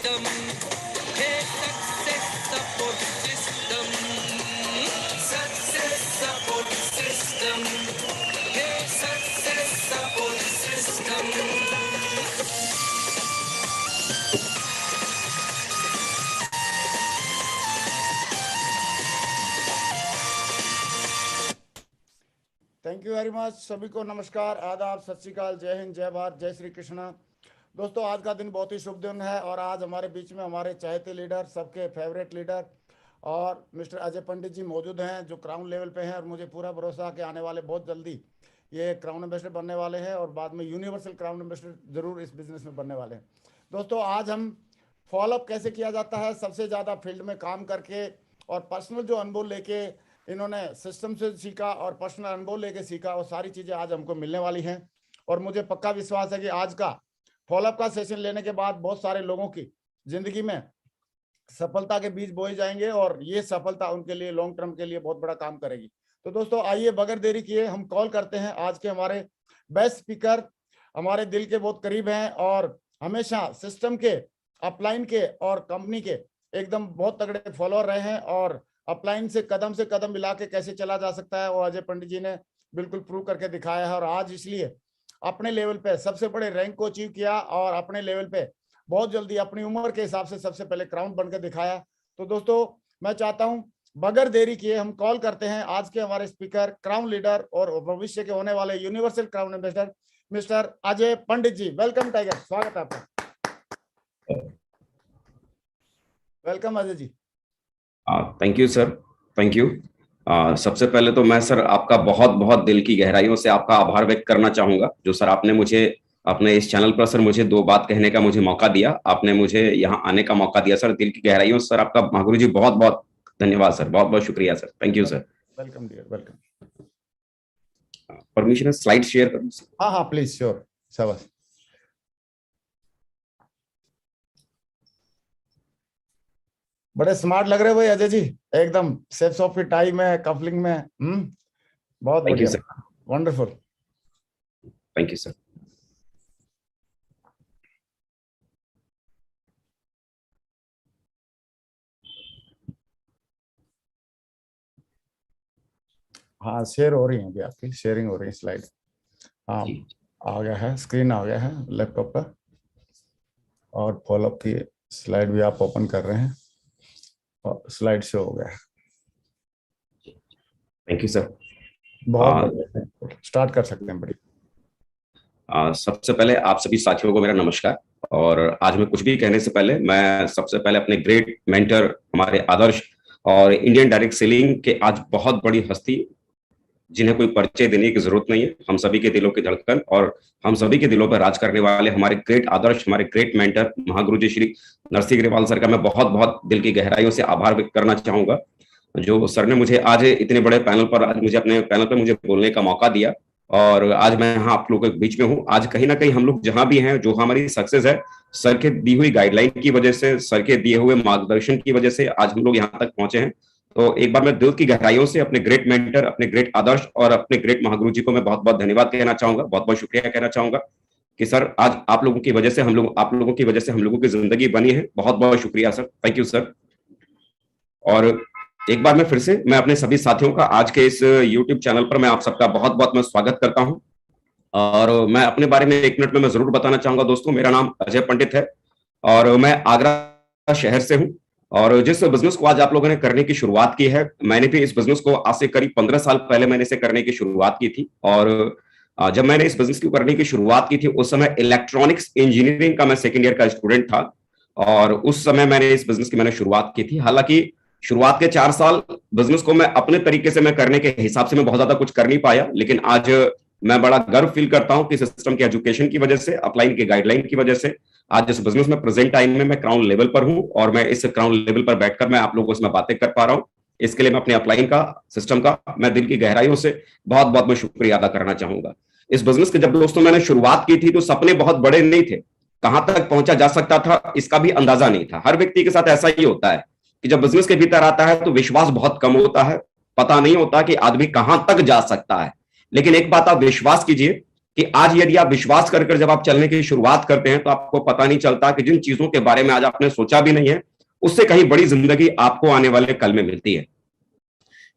system. Hey, success support system. Success support system. Hey, success support system. Thank you very much. सभी को नमस्कार, आदाब, सत श्री अकाल, जय हिंद, जय भारत, जय श्री कृष्णा। दोस्तों, आज का दिन बहुत ही शुभ दिन है और आज हमारे बीच में हमारे चहेते लीडर, सबके फेवरेट लीडर और मिस्टर अजय पंडित जी मौजूद हैं, जो क्राउन लेवल पे हैं और मुझे पूरा भरोसा है कि आने वाले बहुत जल्दी ये क्राउन एम्बेसडर बनने वाले हैं और बाद में यूनिवर्सल क्राउन एम्बेसडर जरूर इस बिजनेस में बनने वाले हैं। दोस्तों, आज हम फॉलोअप कैसे किया जाता है, सबसे ज़्यादा फील्ड में काम करके और पर्सनल जो अनुभव लेके इन्होंने सिस्टम से सीखा और पर्सनल अनुभव लेके सीखा, वो सारी चीज़ें आज हमको मिलने वाली हैं। और मुझे पक्का विश्वास है कि आज का फॉलोअप का सेशन लेने के बाद बहुत सारे लोगों की जिंदगी में सफलता के बीज बोए जाएंगे और ये सफलता उनके लिए लॉन्ग टर्म के लिए बहुत बड़ा काम करेगी। तो दोस्तों, आइए बगैर देरी किए हम कॉल करते हैं आज के हमारे बेस्ट स्पीकर, हमारे दिल के बहुत करीब हैं और हमेशा सिस्टम के, अपलाइन के और कंपनी के एकदम बहुत तगड़े फॉलोअर रहे हैं और अपलाइन से कदम मिला के कैसे चला जा सकता है वो अजय पंडित जी ने बिल्कुल प्रूव करके दिखाया है। और आज इसलिए अपने लेवल पे सबसे बड़े रैंक को अचीव किया और अपने लेवल पे बहुत जल्दी अपनी उम्र के हिसाब से सबसे पहले क्राउन बनकर दिखाया। तो दोस्तों, मैं चाहता हूं बगैर देरी किए हम कॉल करते हैं आज के हमारे स्पीकर, क्राउन लीडर और भविष्य के होने वाले universal crown ambassador mister Ajay Pandit ji. Welcome tiger, स्वागत है आपका। Welcome Ajay ji. Thank you sir, thank you. सबसे पहले तो मैं सर आपका बहुत बहुत दिल की गहराइयों से आपका आभार व्यक्त करना चाहूंगा, जो सर आपने मुझे अपने इस चैनल पर सर मुझे दो बात कहने का मुझे मौका दिया, आपने मुझे यहाँ आने का मौका दिया सर। दिल की गहराइयों से सर आपका महागुरु जी बहुत बहुत धन्यवाद सर, बहुत बहुत शुक्रिया sir, thank you sir. Welcome dear, welcome. Permission है स्लाइड शेयर करूं? हाँ हाँ प्लीज, श्योर, शाबाश। बड़े स्मार्ट लग रहे हो भाई अजय जी, एकदम सेफ सॉफ की टाई में, कफलिंग में। बहुत बढ़िया, वंडरफुल, थैंक यू सर। हाँ, शेयर हो रही है अभी, आपकी शेयरिंग हो रही है स्लाइड। हाँ, आ गया है, स्क्रीन आ गया है लैपटॉप पर और फॉलोअप की स्लाइड भी आप ओपन कर रहे हैं और स्लाइड से हो गया है। Thank you sir. बहुत स्टार्ट कर सकते हैं। बड़ी सबसे पहले आप सभी साथियों को मेरा नमस्कार। और आज मैं कुछ भी कहने से पहले मैं सबसे पहले अपने ग्रेट मेंटर, हमारे आदर्श और इंडियन डायरेक्ट सेलिंग के आज बहुत बड़ी हस्ती, जिन्हें कोई परिचय देने की जरूरत नहीं है, हम सभी के दिलों की धड़कन और हम सभी के दिलों पर राज करने वाले हमारे ग्रेट आदर्श, हमारे ग्रेट मेंटर महागुरु जी श्री नरसिंह अग्रवाल सर का मैं बहुत बहुत दिल की गहराइयों से आभार व्यक्त करना चाहूंगा, जो सर ने मुझे आज इतने बड़े पैनल पर, आज मुझे अपने पैनल पर मुझे बोलने का मौका दिया और आज मैं यहाँ आप लोगों के बीच में हूँ। आज कहीं ना कहीं हम लोग जहां भी हैं, जो हमारी सक्सेस है सर के दी हुई गाइडलाइन की वजह से, सर के दिए हुए मार्गदर्शन की वजह से आज हम लोग यहाँ तक पहुंचे हैं। तो एक बार मैं दिल की गहराइयों से अपने ग्रेट मेंटर, अपने ग्रेट आदर्श और अपने ग्रेट महागुरु जी को मैं बहुत बहुत धन्यवाद कहना चाहूंगा, बहुत बहुत शुक्रिया कहना चाहूंगा कि सर आज आप लोगों की वजह से हम लोग, आप लोगों की वजह से हम लोगों की जिंदगी बनी है। बहुत बहुत शुक्रिया सर, थैंक यू सर। और एक बार मैं फिर से मैं अपने सभी साथियों का आज के इस YouTube चैनल पर मैं आप सबका बहुत बहुत मैं स्वागत करता हूं। और मैं अपने बारे में एक मिनट में मैं जरूर बताना चाहूंगा दोस्तों, मेरा नाम अजय पंडित है और मैं आगरा शहर से हूं। और जिस बिजनेस को आज आप लोगों ने करने की शुरुआत की है, मैंने भी इस बिजनेस को आज से करीब 15 साल पहले मैंने इसे करने की शुरुआत की थी। और जब मैंने इस बिजनेस को करने की शुरुआत की थी, उस समय इलेक्ट्रॉनिक्स इंजीनियरिंग का मैं सेकेंड ईयर का स्टूडेंट था और उस समय मैंने इस बिजनेस की मैंने शुरुआत की थी। हालांकि शुरुआत के 4 साल बिजनेस को मैं अपने तरीके से मैं करने के हिसाब से मैं बहुत ज्यादा कुछ कर नहीं पाया, लेकिन आज मैं बड़ा गर्व फील करता हूं कि सिस्टम के एजुकेशन की वजह से, अपलाइन के गाइडलाइन की वजह से आज इस बिजनेस में प्रेजेंट टाइम में मैं क्राउन लेवल पर हूं और मैं इस क्राउन लेवल पर बैठकर मैं आप लोगों से मैं बातें कर पा रहा हूं। इसके लिए मैं अपने अपलाइन का, सिस्टम का मैं दिल की गहराइयों से बहुत बहुत मैं शुक्रिया अदा करना चाहूंगा। इस बिजनेस के जब दोस्तों मैंने शुरुआत की थी तो सपने बहुत बड़े नहीं थे, कहां तक पहुंचा जा सकता था इसका भी अंदाजा नहीं था। हर व्यक्ति के साथ ऐसा ही होता है कि जब बिजनेस के भीतर आता है तो विश्वास बहुत कम होता है, पता नहीं होता कि आदमी कहां तक जा सकता है। लेकिन एक बात आप विश्वास कीजिए कि आज यदि आप विश्वास कर जब आप चलने की शुरुआत करते हैं तो आपको पता नहीं चलता कि जिन चीजों के बारे में आज आपने सोचा भी नहीं है, उससे कहीं बड़ी जिंदगी आपको आने वाले कल में मिलती है।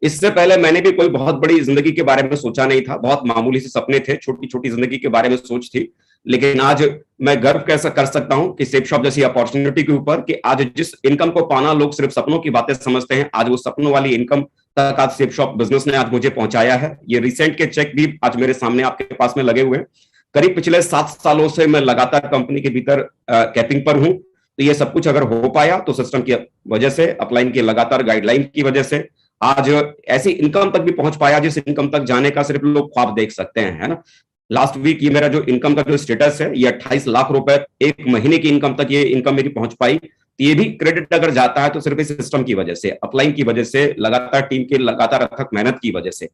इससे पहले मैंने भी कोई बहुत बड़ी जिंदगी के बारे में सोचा नहीं था, बहुत मामूली से सपने थे, छोटी छोटी जिंदगी के बारे में सोच थी। लेकिन आज मैं गर्व कैसा कर सकता हूं कि सेफ शॉप जैसी अपॉर्चुनिटी के ऊपर कि आज जिस इनकम को पाना लोग सिर्फ सपनों की बातें समझते हैं, आज वो सपनों वाली इनकम तक आज सेफ शॉप बिजनेस ने आज मुझे पहुंचाया है। ये रिसेंट के चेक भी आज मेरे सामने आपके पास में लगे हुए हैं। करीब पिछले 7 सालों से मैं लगातार कंपनी के भीतर कैपिंग पर हूं। तो ये सब कुछ अगर हो पाया तो सिस्टम की वजह से, अपलाइन की लगातार गाइडलाइन की वजह से आज ऐसी इनकम तक भी पहुंच पाया जिस इनकम तक जाने का सिर्फ लोग ख्वाब देख सकते हैं, है ना। लास्ट वीक ये मेरा जो इनकम का जो स्टेटस है, ये 28 लाख रुपए एक महीने की इनकम तक ये इनकम मेरी पहुंच पाई। ये भी क्रेडिट अगर जाता है तो सिर्फ इस सिस्टम की वजह से, अपलाइन की वजह से, लगातार टीम की लगातार अथक मेहनत की वजह से।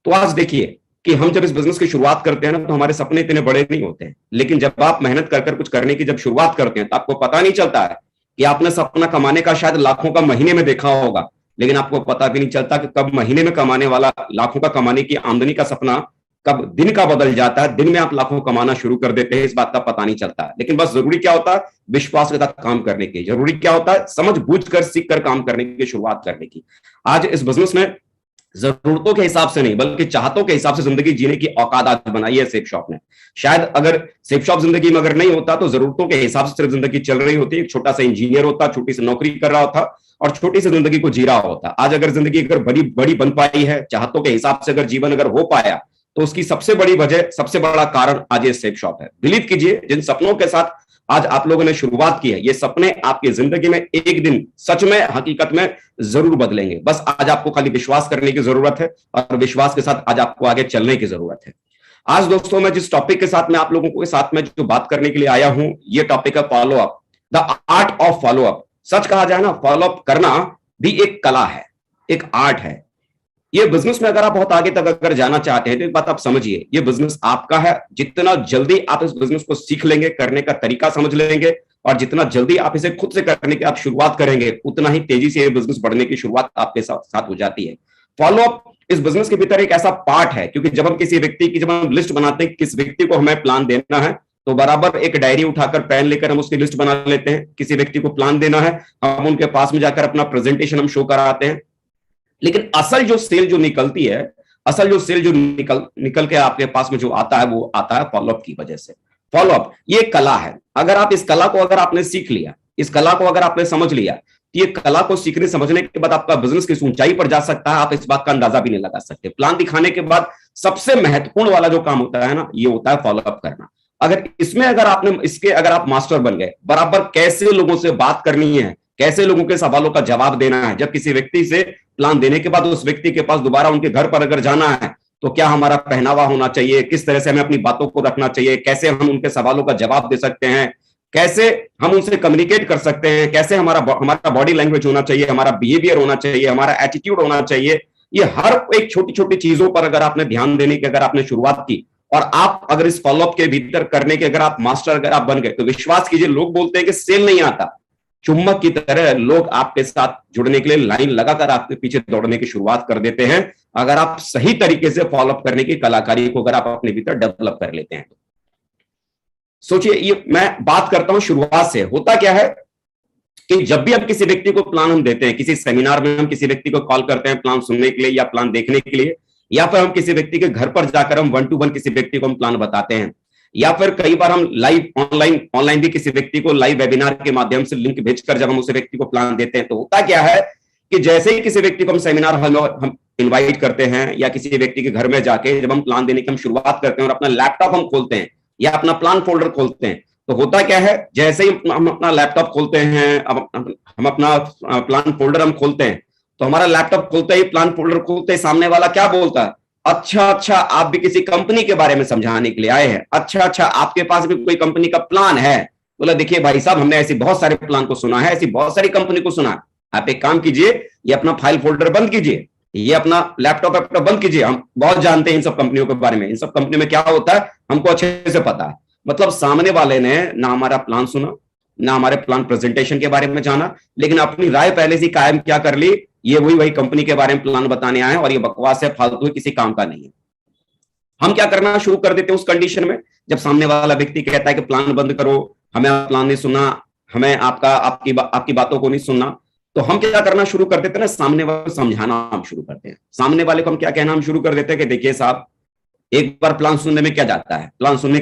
तो आज देखिए कि हम जब इस बिजनेस की शुरुआत करते हैं ना, तो हमारे सपने इतने बड़े नहीं होते हैं, लेकिन जब आप मेहनत कर कुछ करने की जब शुरुआत करते हैं तो आपको पता नहीं चलता है कि आपने सपना कमाने का शायद लाखों का महीने में देखा होगा, लेकिन आपको पता भी नहीं चलता कि कब महीने में कमाने वाला लाखों का कमाने की आमदनी का सपना कब दिन का बदल जाता है, दिन में आप लाखों कमाना शुरू कर देते हैं, इस बात का पता नहीं चलता है। लेकिन बस जरूरी क्या होता है, विश्वास के साथ काम करने की, जरूरी क्या होता है, समझ बूझ कर सीख कर काम करने की शुरुआत करने की। आज इस बिजनेस में जरूरतों के हिसाब से नहीं बल्कि चाहतों के हिसाब से जिंदगी जीने की औकात आज बनाई है सेफ शॉप ने। शायद अगर सेफ शॉप जिंदगी में अगर नहीं होता तो जरूरतों के हिसाब से सिर्फ जिंदगी चल रही होती, एक छोटा सा इंजीनियर होता, छोटी सी नौकरी कर रहा होता और छोटी सी जिंदगी को जी रहा होता। आज अगर जिंदगी अगर बड़ी बड़ी बन पाई है, चाहतों के हिसाब से अगर जीवन अगर हो पाया, तो उसकी सबसे बड़ी वजह, सबसे बड़ा कारण आज ये सेफ शॉप है। बिलीव कीजिए, जिन सपनों के साथ आज आप लोगों ने शुरुआत की है, ये सपने आपकी जिंदगी में एक दिन सच में, हकीकत में जरूर बदलेंगे। बस आज आपको खाली विश्वास करने की जरूरत है और विश्वास के साथ आज आपको आगे चलने की जरूरत है। आज दोस्तों मैं जिस टॉपिक के साथ में आप लोगों के साथ में जो बात करने के लिए आया हूं, ये टॉपिक है follow up, the art of follow up. सच कहा जाए ना, फॉलो अप करना भी एक कला है, एक आर्ट है। ये बिजनेस में अगर आप बहुत आगे तक अगर जाना चाहते हैं तो एक बात आप समझिए, ये बिजनेस आपका है। जितना जल्दी आप इस बिजनेस को सीख लेंगे, करने का तरीका समझ लेंगे और जितना जल्दी आप इसे खुद से करने की आप शुरुआत करेंगे, उतना ही तेजी से ये बिजनेस बढ़ने की शुरुआत आपके साथ हो जाती है। फॉलो अप इस बिजनेस के भीतर एक ऐसा पार्ट है, क्योंकि जब हम किसी व्यक्ति की, जब हम लिस्ट बनाते हैं किस व्यक्ति को हमें प्लान देना है, तो बराबर एक डायरी उठाकर पेन लेकर हम उसकी लिस्ट बना लेते हैं। किसी व्यक्ति को प्लान देना है, हम उनके पास में जाकर अपना प्रेजेंटेशन हम शो कराते हैं। लेकिन असल जो सेल जो निकलती है, असल जो सेल जो निकल के आपके पास में जो आता है, वो आता है फॉलोअप की वजह से। फॉलोअप ये कला है। अगर आप इस कला को अगर आपने सीख लिया, इस कला को अगर आपने समझ लिया, तो ये कला को सीखने समझने के बाद आपका बिजनेस किस ऊंचाई पर जा सकता है, आप इस बात का अंदाजा भी नहीं लगा सकते। प्लान दिखाने के बाद सबसे महत्वपूर्ण वाला जो काम होता है ना, ये होता है फॉलोअप करना। अगर इसमें अगर आपने इसके अगर आप मास्टर बन गए, बराबर कैसे लोगों से बात करनी है, कैसे लोगों के सवालों का जवाब देना है, जब किसी व्यक्ति से प्लान देने के बाद उस व्यक्ति के पास दोबारा उनके घर पर अगर जाना है, तो क्या हमारा पहनावा होना चाहिए, किस तरह से हमें अपनी बातों को रखना चाहिए, कैसे हम उनके सवालों का जवाब दे सकते हैं, कैसे हम उनसे कम्युनिकेट कर सकते हैं, कैसे हमारा बॉडी लैंग्वेज होना चाहिए, हमारा बिहेवियर होना चाहिए, हमारा एटीट्यूड होना चाहिए। ये हर एक छोटी छोटी चीजों पर अगर आपने ध्यान देने की अगर आपने शुरुआत की और आप अगर इस फॉलोअप के भीतर करने के अगर आप मास्टर अगर आप बन गए, तो विश्वास कीजिए, लोग बोलते हैं कि सेल नहीं आता, चुम्बक की तरह लोग आपके साथ जुड़ने के लिए लाइन लगाकर आपके पीछे दौड़ने की शुरुआत कर देते हैं, अगर आप सही तरीके से फॉलोअप करने की कलाकारी को अगर आप अपने भीतर डेवलप कर लेते हैं। सोचिए, ये मैं बात करता हूं शुरुआत से। होता क्या है कि जब भी हम किसी व्यक्ति को प्लान हम देते हैं, किसी सेमिनार में हम किसी व्यक्ति को कॉल करते हैं प्लान सुनने के लिए या प्लान देखने के लिए, या फिर हम किसी व्यक्ति के घर पर जाकर हम 1 to 1 किसी व्यक्ति को हम प्लान बताते हैं, या फिर कई बार हम लाइव ऑनलाइन भी किसी व्यक्ति को लाइव वेबिनार के माध्यम से लिंक भेजकर जब हम उस व्यक्ति को प्लान देते हैं, तो होता क्या है कि जैसे ही किसी व्यक्ति को हम सेमिनार हॉल में हम इनवाइट करते हैं या किसी व्यक्ति के घर में जाके जब हम प्लान देने की हम शुरुआत करते हैं और अपना लैपटॉप हम खोलते हैं या अपना प्लान फोल्डर खोलते हैं, तो होता क्या है, जैसे ही हम अपना लैपटॉप खोलते हैं, हम अपना प्लान फोल्डर हम खोलते हैं, तो हमारा लैपटॉप खोलते ही, प्लान फोल्डर खोलते ही सामने वाला क्या बोलता है, अच्छा आप भी किसी कंपनी के बारे में समझाने के लिए आए हैं, अच्छा आपके पास भी कोई कंपनी का प्लान है। बोला देखिए भाई साहब, हमने ऐसी बहुत सारे प्लान को सुना है, ऐसी बहुत सारी कंपनी को सुना है। आप एक काम कीजिए, ये अपना फाइल फोल्डर बंद कीजिए, ये अपना लैपटॉप बंद कीजिए, हम बहुत जानते हैं इन सब कंपनियों के बारे में, इन सब कंपनी में क्या होता है हमको अच्छे से पता है। मतलब सामने वाले ने ना हमारा प्लान सुना, ना हमारे प्लान प्रेजेंटेशन के बारे में जाना, लेकिन अपनी राय पहले से कायम क्या कर ली, ये वही कंपनी के बारे में प्लान बताने आए और ये बकवास है, फालतू है, किसी काम का नहीं है। हम क्या करना शुरू कर देते हैं उस कंडीशन में, जब सामने वाला व्यक्ति कहता है कि प्लान बंद करो, हमें प्लान नहीं सुनना, हमें आपकी बातों को नहीं सुनना, तो हम क्या करना शुरू कर देते हैं ना, सामने वाले को समझाना हम शुरू करते हैं। सामने वाले को हम क्या कहना हम शुरू कर देते हैं कि देखिए साहब, एक बार प्लान सुनने में क्या जाता है, प्लान सुनने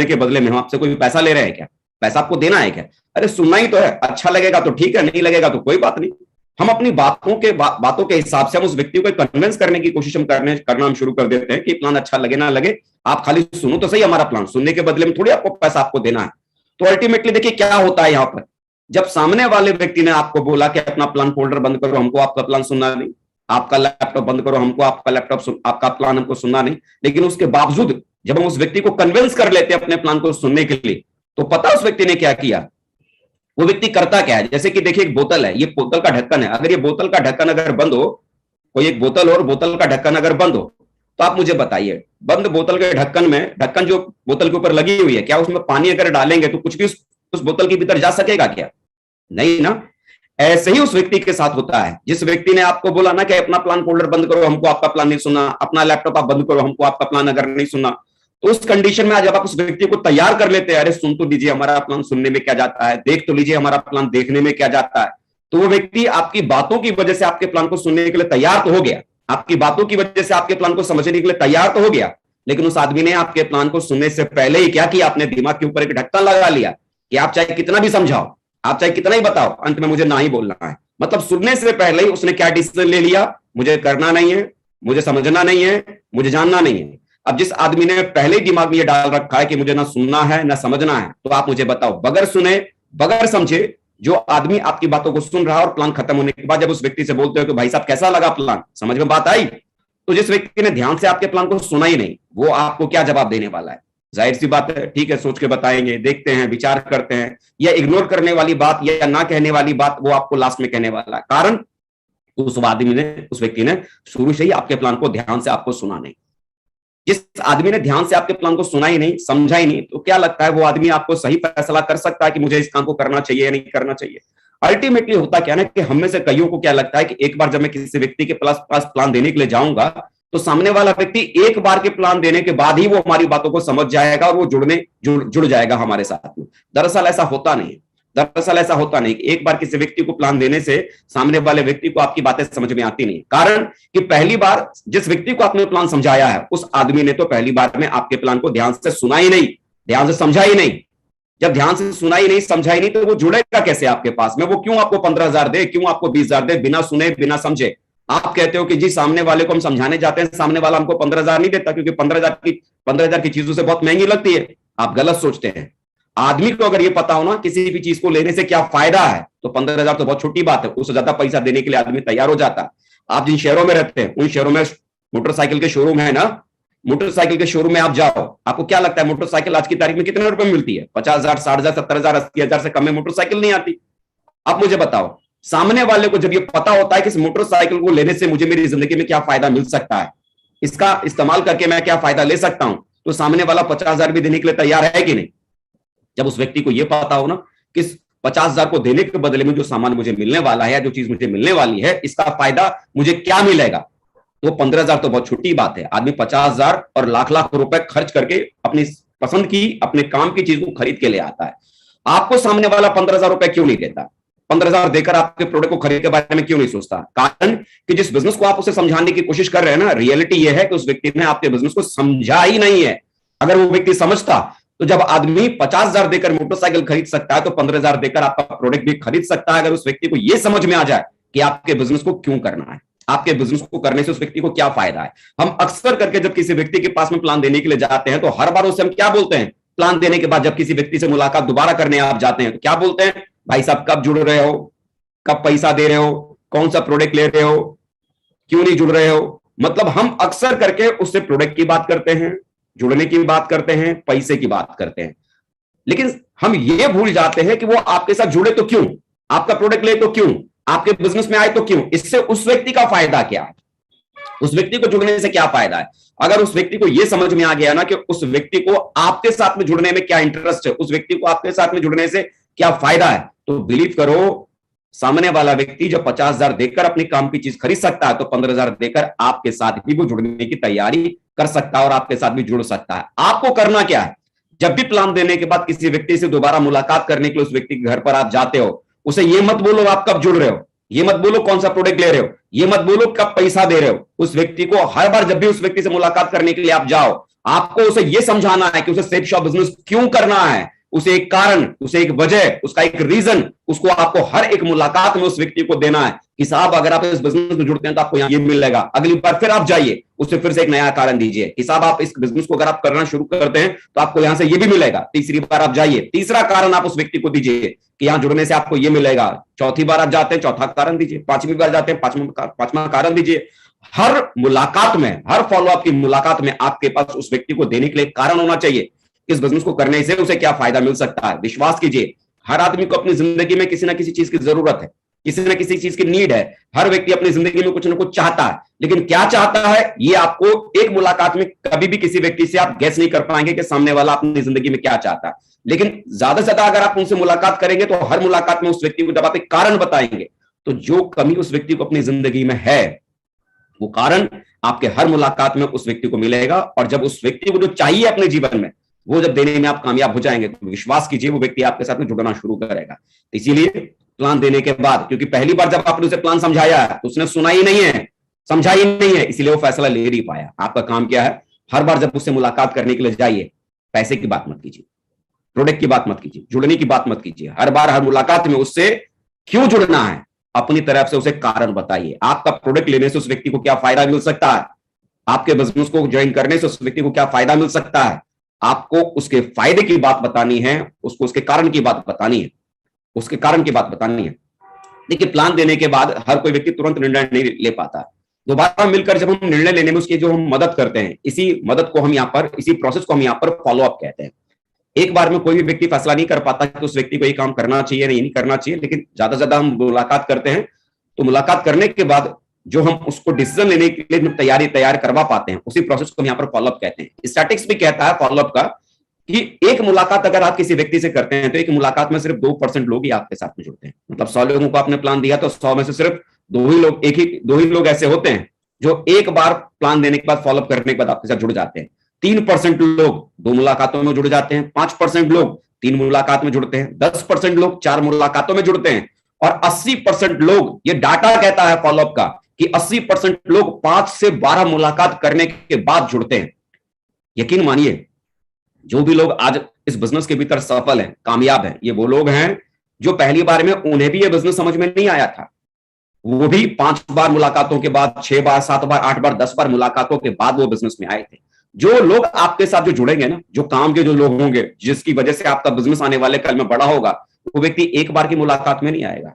के बदले में हम आपसे कोई पैसा ले रहे हैं क्या? पैसा आपको देना है क्या? अरे सुनना ही तो है, अच्छा लगेगा तो ठीक है, नहीं लगेगा तो कोई बात नहीं। हम अपनी बातों के हिसाब से हम उस व्यक्ति को कन्विंस करने की कोशिश करना हम शुरू कर देते हैं कि प्लान अच्छा लगे ना लगे, आप खाली सुनो तो सही हमारा प्लान, सुनने के बदले में थोड़ी आपको पैसा आपको देना है। तो अल्टीमेटली देखिए क्या होता है यहाँ पर, जब सामने वाले व्यक्ति ने आपको बोला कि अपना प्लान फोल्डर बंद करो, हमको आपका प्लान सुनना नहीं, आपका लैपटॉप बंद करो, हमको आपका प्लान हमको सुनना नहीं, लेकिन उसके बावजूद जब हम उस व्यक्ति को कन्विंस कर लेते हैं अपने प्लान को सुनने के लिए, तो पता उस व्यक्ति ने क्या किया? वो व्यक्ति करता क्या है, जैसे कि देखिए एक बोतल है, ये बोतल का ढक्कन है, अगर ये बोतल का ढक्कन अगर बंद हो, कोई एक बोतल और बोतल का ढक्कन अगर बंद हो, तो आप मुझे बताइए, बंद बोतल के ढक्कन जो बोतल के ऊपर लगी हुई है, क्या उसमें पानी अगर डालेंगे तो कुछ भी उस बोतल के भीतर जा सकेगा क्या? नहीं ना। ऐसे ही उस व्यक्ति के साथ होता है, जिस व्यक्ति ने आपको बोला ना कि अपना प्लान फोल्डर बंद करो, हमको आपका प्लान नहीं सुनना, अपना लैपटॉप आप बंद करो, हमको आपका प्लान अगर नहीं सुनना, तो उस कंडीशन में आज जब आप उस व्यक्ति को तैयार कर लेते हैं, अरे सुन तो लीजिए हमारा प्लान सुनने में क्या जाता है, देख तो लीजिए हमारा प्लान देखने में क्या जाता है, तो वो व्यक्ति आपकी बातों की वजह से आपके प्लान को सुनने के लिए तैयार तो हो गया, आपकी बातों की वजह से आपके प्लान को समझने के लिए तैयार तो हो गया, लेकिन उस आदमी ने आपके प्लान को सुनने से पहले ही क्या किया? आपने दिमाग के ऊपर एक ढक्कन लगा लिया कि आप चाहे कितना भी समझाओ, आप चाहे कितना ही बताओ, अंत में मुझे ना ही बोलना है। मतलब सुनने से पहले ही उसने क्या डिसीजन ले लिया? मुझे करना नहीं है, मुझे समझना नहीं है, मुझे जानना नहीं है। अब जिस आदमी ने पहले ही दिमाग में ये डाल रखा है कि मुझे ना सुनना है ना समझना है, तो आप मुझे बताओ, बगैर सुने बगैर समझे जो आदमी आपकी बातों को सुन रहा है और प्लान खत्म होने के बाद जब उस व्यक्ति से बोलते हो कि भाई साहब कैसा लगा प्लान, समझ में बात आई, तो जिस व्यक्ति ने ध्यान से आपके प्लान को सुना ही नहीं, वो आपको क्या जवाब देने वाला है? जाहिर सी बात है, ठीक है, सोच के बताएंगे, देखते हैं, विचार करते हैं, या इग्नोर करने वाली बात या ना कहने वाली बात वो आपको लास्ट में कहने वाला है। कारण उस व्यक्ति ने शुरू से ही आपके प्लान को ध्यान से आपको सुना नहीं। जिस आदमी ने ध्यान से आपके प्लान को सुना ही नहीं, समझा ही नहीं, तो क्या लगता है वो आदमी आपको सही फैसला कर सकता है कि मुझे इस काम को करना चाहिए या नहीं करना चाहिए? अल्टीमेटली होता क्या ना कि हम में से कईयों को क्या लगता है कि एक बार जब मैं किसी व्यक्ति के पास प्लान देने के लिए जाऊंगा, तो सामने वाला व्यक्ति एक बार के प्लान देने के बाद ही वो हमारी बातों को समझ जाएगा और वो जुड़ जाएगा हमारे साथ में। दरअसल ऐसा होता नहीं है। दरअसल ऐसा होता नहीं कि एक बार किसी व्यक्ति को प्लान देने से सामने वाले व्यक्ति को आपकी बातें समझ में आती नहीं। कारण कि पहली बार जिस व्यक्ति को आपने प्लान समझाया है, उस आदमी ने तो पहली बार में आपके प्लान को ध्यान से सुना ही नहीं, ध्यान से समझा ही नहीं। जब ध्यान से सुना ही नहीं, समझा ही नहीं, तो वो जुड़ेगा कैसे आपके पास में? वो क्यों आपको 15,000 दे, क्यों आपको 20,000 दे, बिना सुने बिना समझे? आप कहते हो कि जी सामने वाले को हम समझाने जाते हैं, सामने वाला हमको 15,000 नहीं देता क्योंकि 15,000 की चीजों से बहुत महंगी लगती है। आप गलत सोचते हैं। आदमी को अगर ये पता हो ना किसी भी चीज को लेने से क्या फायदा है, तो 15,000 तो बहुत छोटी बात है, उससे ज्यादा पैसा देने के लिए आदमी तैयार हो जाता है। आप जिन शहरों में रहते हैं उन शहरों में मोटरसाइकिल के शोरूम है ना, मोटरसाइकिल के शोरूम में आप जाओ, आपको क्या लगता है मोटरसाइकिल आज की तारीख में कितने रुपए में मिलती है? 50,000, 60,000, 70,000, 80,000 से कम में मोटरसाइकिल नहीं आती। आप मुझे बताओ, सामने वाले को जब ये पता होता है कि इस मोटरसाइकिल को लेने से मुझे मेरी जिंदगी में क्या फायदा मिल सकता है, इसका इस्तेमाल करके मैं क्या फायदा ले सकता हूं, तो सामने वाला 50,000 भी देने के लिए तैयार है कि नहीं? जब उस व्यक्ति को यह पता हो ना कि 50,000 को देने के बदले में जो सामान मुझे मिलने वाला है या जो चीज मुझे मिलने वाली है, इसका फायदा मुझे क्या मिलेगा, तो 15,000 तो बहुत छोटी बात है। आदमी 50,000 और लाख लाख रुपए खर्च करके अपनी पसंद की, अपने काम की चीज को खरीद के ले आता है। आपको सामने वाला 15,000 रुपए क्यों नहीं देता? 15,000 देकर आपके प्रोडक्ट को खरीद के बारे में क्यों नहीं सोचता? कारण कि जिस बिजनेस को आप उसे समझाने की कोशिश कर रहे हैं ना, रियलिटी यह है कि उस व्यक्ति ने आपके बिजनेस को समझा ही नहीं है। अगर वो व्यक्ति समझता, तो जब आदमी 50,000 देकर मोटरसाइकिल खरीद सकता है, तो 15,000 देकर आपका प्रोडक्ट भी खरीद सकता है। अगर उस व्यक्ति को यह समझ में आ जाए कि आपके बिजनेस को क्यों करना है, आपके बिजनेस को करने से उस व्यक्ति को क्या फायदा है। हम अक्सर करके जब किसी व्यक्ति के पास में प्लान देने के लिए जाते हैं, तो हर बार उससे हम क्या बोलते हैं? प्लान देने के बाद जब किसी व्यक्ति से मुलाकात दोबारा करने आप जाते हैं, तो क्या बोलते हैं? भाई साहब कब जुड़ रहे हो, कब पैसा दे रहे हो, कौन सा प्रोडक्ट ले रहे हो, क्यों नहीं जुड़ रहे हो? मतलब हम अक्सर करके उससे प्रोडक्ट की बात करते हैं, जुड़ने की बात करते हैं, पैसे की बात करते हैं, लेकिन हम ये भूल जाते हैं कि वो आपके साथ जुड़े तो क्यों, आपका प्रोडक्ट ले तो क्यों, आपके बिजनेस में आए तो क्यों, इससे उस व्यक्ति का फायदा क्या है, उस व्यक्ति को जुड़ने से क्या फायदा है। अगर उस व्यक्ति को यह समझ में आ गया ना कि उस व्यक्ति को आपके साथ में जुड़ने में क्या इंटरेस्ट है, उस व्यक्ति को आपके साथ में जुड़ने से क्या फायदा है, तो बिलीव करो सामने वाला व्यक्ति जो 50,000 देकर अपनी काम की चीज खरीद सकता है, तो 15,000 देकर आपके साथ भी वो जुड़ने की तैयारी कर सकता है और आपके साथ भी जुड़ सकता है। आपको करना क्या है, जब भी प्लान देने के बाद किसी व्यक्ति से दोबारा मुलाकात करने के लिए उस व्यक्ति के घर पर आप जाते हो, उसे ये मत बोलो आप कब जुड़ रहे हो, ये मत बोलो कौन सा प्रोडक्ट ले रहे हो, ये मत बोलो कब पैसा दे रहे हो। उस व्यक्ति को हर बार जब भी उस व्यक्ति से मुलाकात करने के लिए आप जाओ, आपको उसे यह समझाना है कि उसे सेफ शॉप बिजनेस क्यों करना है, उसे एक कारण, उसे एक वजह, उसका एक रीजन, उसको आपको हर एक मुलाकात में उस व्यक्ति को देना है कि साहब अगर आप इस बिजनेस में जुड़ते हैं तो आपको ये मिलेगा। अगली बार फिर आप जाइए, उसे फिर से एक नया कारण दीजिए कि साहब आप इस बिजनेस को अगर आप करना शुरू करते हैं तो आपको यहां से ये भी मिलेगा। तीसरी बार आप जाइए, तीसरा कारण आप उस व्यक्ति को दीजिए कि यहां जुड़ने से आपको ये मिलेगा। चौथी बार आप जाते हैं, चौथा कारण दीजिए। पांचवी बार जाते हैं, पांचवा कारण दीजिए। हर मुलाकात में, हर फॉलोअप की मुलाकात में आपके पास उस व्यक्ति को देने के लिए कारण होना चाहिए। इस बिजनेस को करने से उसे क्या फायदा मिल सकता है। विश्वास कीजिए, हर आदमी को अपनी जिंदगी में किसी ना किसी चीज की जरूरत है, किसी न किसी चीज की नीड है। हर व्यक्ति अपनी जिंदगी में कुछ ना कुछ चाहता है, लेकिन क्या चाहता है ये आपको एक मुलाकात में कभी भी किसी व्यक्ति से आप गैस नहीं कर पाएंगे कि सामने वाला अपनी जिंदगी में क्या चाहता है। लेकिन ज्यादा से ज्यादा अगर आप उनसे मुलाकात करेंगे तो हर मुलाकात में उस व्यक्ति को जब आप एक कारण बताएंगे तो जो कमी उस व्यक्ति को अपनी जिंदगी में है वो कारण आपके हर मुलाकात में उस व्यक्ति को मिलेगा। और जब उस व्यक्ति को जो चाहिए अपने जीवन में वो जब देने में आप कामयाब हो जाएंगे तो विश्वास कीजिए वो व्यक्ति आपके साथ में जुड़ना शुरू करेगा। इसीलिए प्लान देने के बाद, क्योंकि पहली बार जब आपने उसे प्लान समझाया है तो उसने सुना ही नहीं है, समझा ही नहीं है, इसीलिए वो फैसला ले नहीं पाया। आपका काम क्या है, हर बार जब उससे मुलाकात करने के लिए जाइए, पैसे की बात मत कीजिए, प्रोडक्ट की बात मत कीजिए, जुड़ने की बात मत कीजिए। हर बार हर मुलाकात में उससे क्यों जुड़ना है अपनी तरफ से उसे कारण बताइए। आपका प्रोडक्ट लेने से उस व्यक्ति को क्या फायदा मिल सकता है, आपके बिजनेस को ज्वाइन करने से उस व्यक्ति को क्या फायदा मिल सकता है, आपको उसके फायदे की बात बतानी है, उसको उसके कारण की बात बतानी है, उसके कारण की बात बतानी है। देखिए, प्लान देने के बाद हर कोई व्यक्ति तुरंत निर्णय नहीं ले पाता। दोबारा मिलकर जब हम निर्णय लेने में उसकी जो हम मदद करते हैं, इसी मदद को हम यहाँ पर, इसी प्रोसेस को हम यहाँ पर फॉलोअप कहते हैं। एक बार में कोई भी व्यक्ति फैसला नहीं कर पाता कि उस व्यक्ति को ये काम करना चाहिए नहीं करना चाहिए, लेकिन ज्यादा से ज्यादा हम मुलाकात करते हैं तो मुलाकात करने के बाद जो हम उसको डिसीजन लेने के लिए तैयार करवा पाते हैं, उसी प्रोसेस को हम यहाँ पर फॉलोअप कहते हैं। स्टैटिस्टिक्स भी कहता है फॉलोअप का कि एक मुलाकात अगर आप किसी व्यक्ति से करते हैं तो एक मुलाकात में सिर्फ 2% लोग ही आपके साथ में जुड़ते हैं। मतलब 100 लोगों को आपने प्लान दिया तो 100 में से सिर्फ दो ही लोग ऐसे होते हैं जो एक बार प्लान देने के बाद फॉलोअप करने के बाद आपके साथ जुड़ जाते हैं। 3% लोग 2 मुलाकातों में जुड़ जाते हैं, 5% लोग 3 मुलाकात में जुड़ते हैं, 10% लोग 4 मुलाकातों में जुड़ते हैं और 80% लोग, ये डाटा कहता है फॉलोअप का कि 80% लोग 5 से 12 मुलाकात करने के बाद जुड़ते हैं। यकीन मानिए, जो भी लोग आज इस बिजनेस के भीतर सफल हैं, कामयाब हैं, ये वो लोग हैं जो पहली बार में उन्हें भी ये बिजनेस समझ में नहीं आया था, वो भी 5 बार मुलाकातों के बाद, 6 बार, 7 बार, 8 बार, 10 बार मुलाकातों के बाद वो बिजनेस में आए थे। जो लोग आपके साथ जो जुड़ेंगे ना, जो काम के जो लोग होंगे जिसकी वजह से आपका बिजनेस आने वाले कल में बड़ा होगा, वो व्यक्ति एक बार की मुलाकात में नहीं आएगा।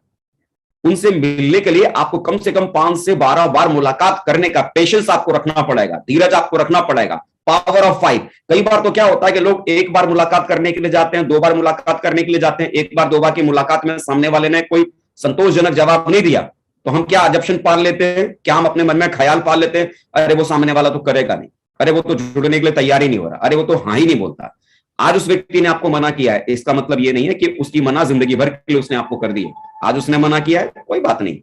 उनसे मिलने के लिए आपको कम से कम 5 से 12 बार मुलाकात करने का पेशेंस आपको रखना पड़ेगा, धीरज आपको रखना पड़ेगा, पावर ऑफ 5। कई बार तो क्या होता है कि लोग एक बार मुलाकात करने के लिए जाते हैं, 2 बार मुलाकात करने के लिए जाते हैं, 1 बार 2 बार की मुलाकात में सामने वाले ने कोई संतोषजनक जवाब नहीं दिया तो हम क्या अजम्पशन पाल लेते हैं, क्या हम अपने मन में ख्याल पाल लेते हैं, अरे वो सामने वाला तो करेगा नहीं, अरे वो तो जुड़ने के लिए तैयार ही नहीं हो रहा, अरे वो तो हाँ ही नहीं बोलता। आज उस व्यक्ति ने आपको मना किया है, इसका मतलब ये नहीं है कि उसकी मना जिंदगी भर के लिए उसने आपको कर दी है। आज उसने मना किया है, कोई बात नहीं,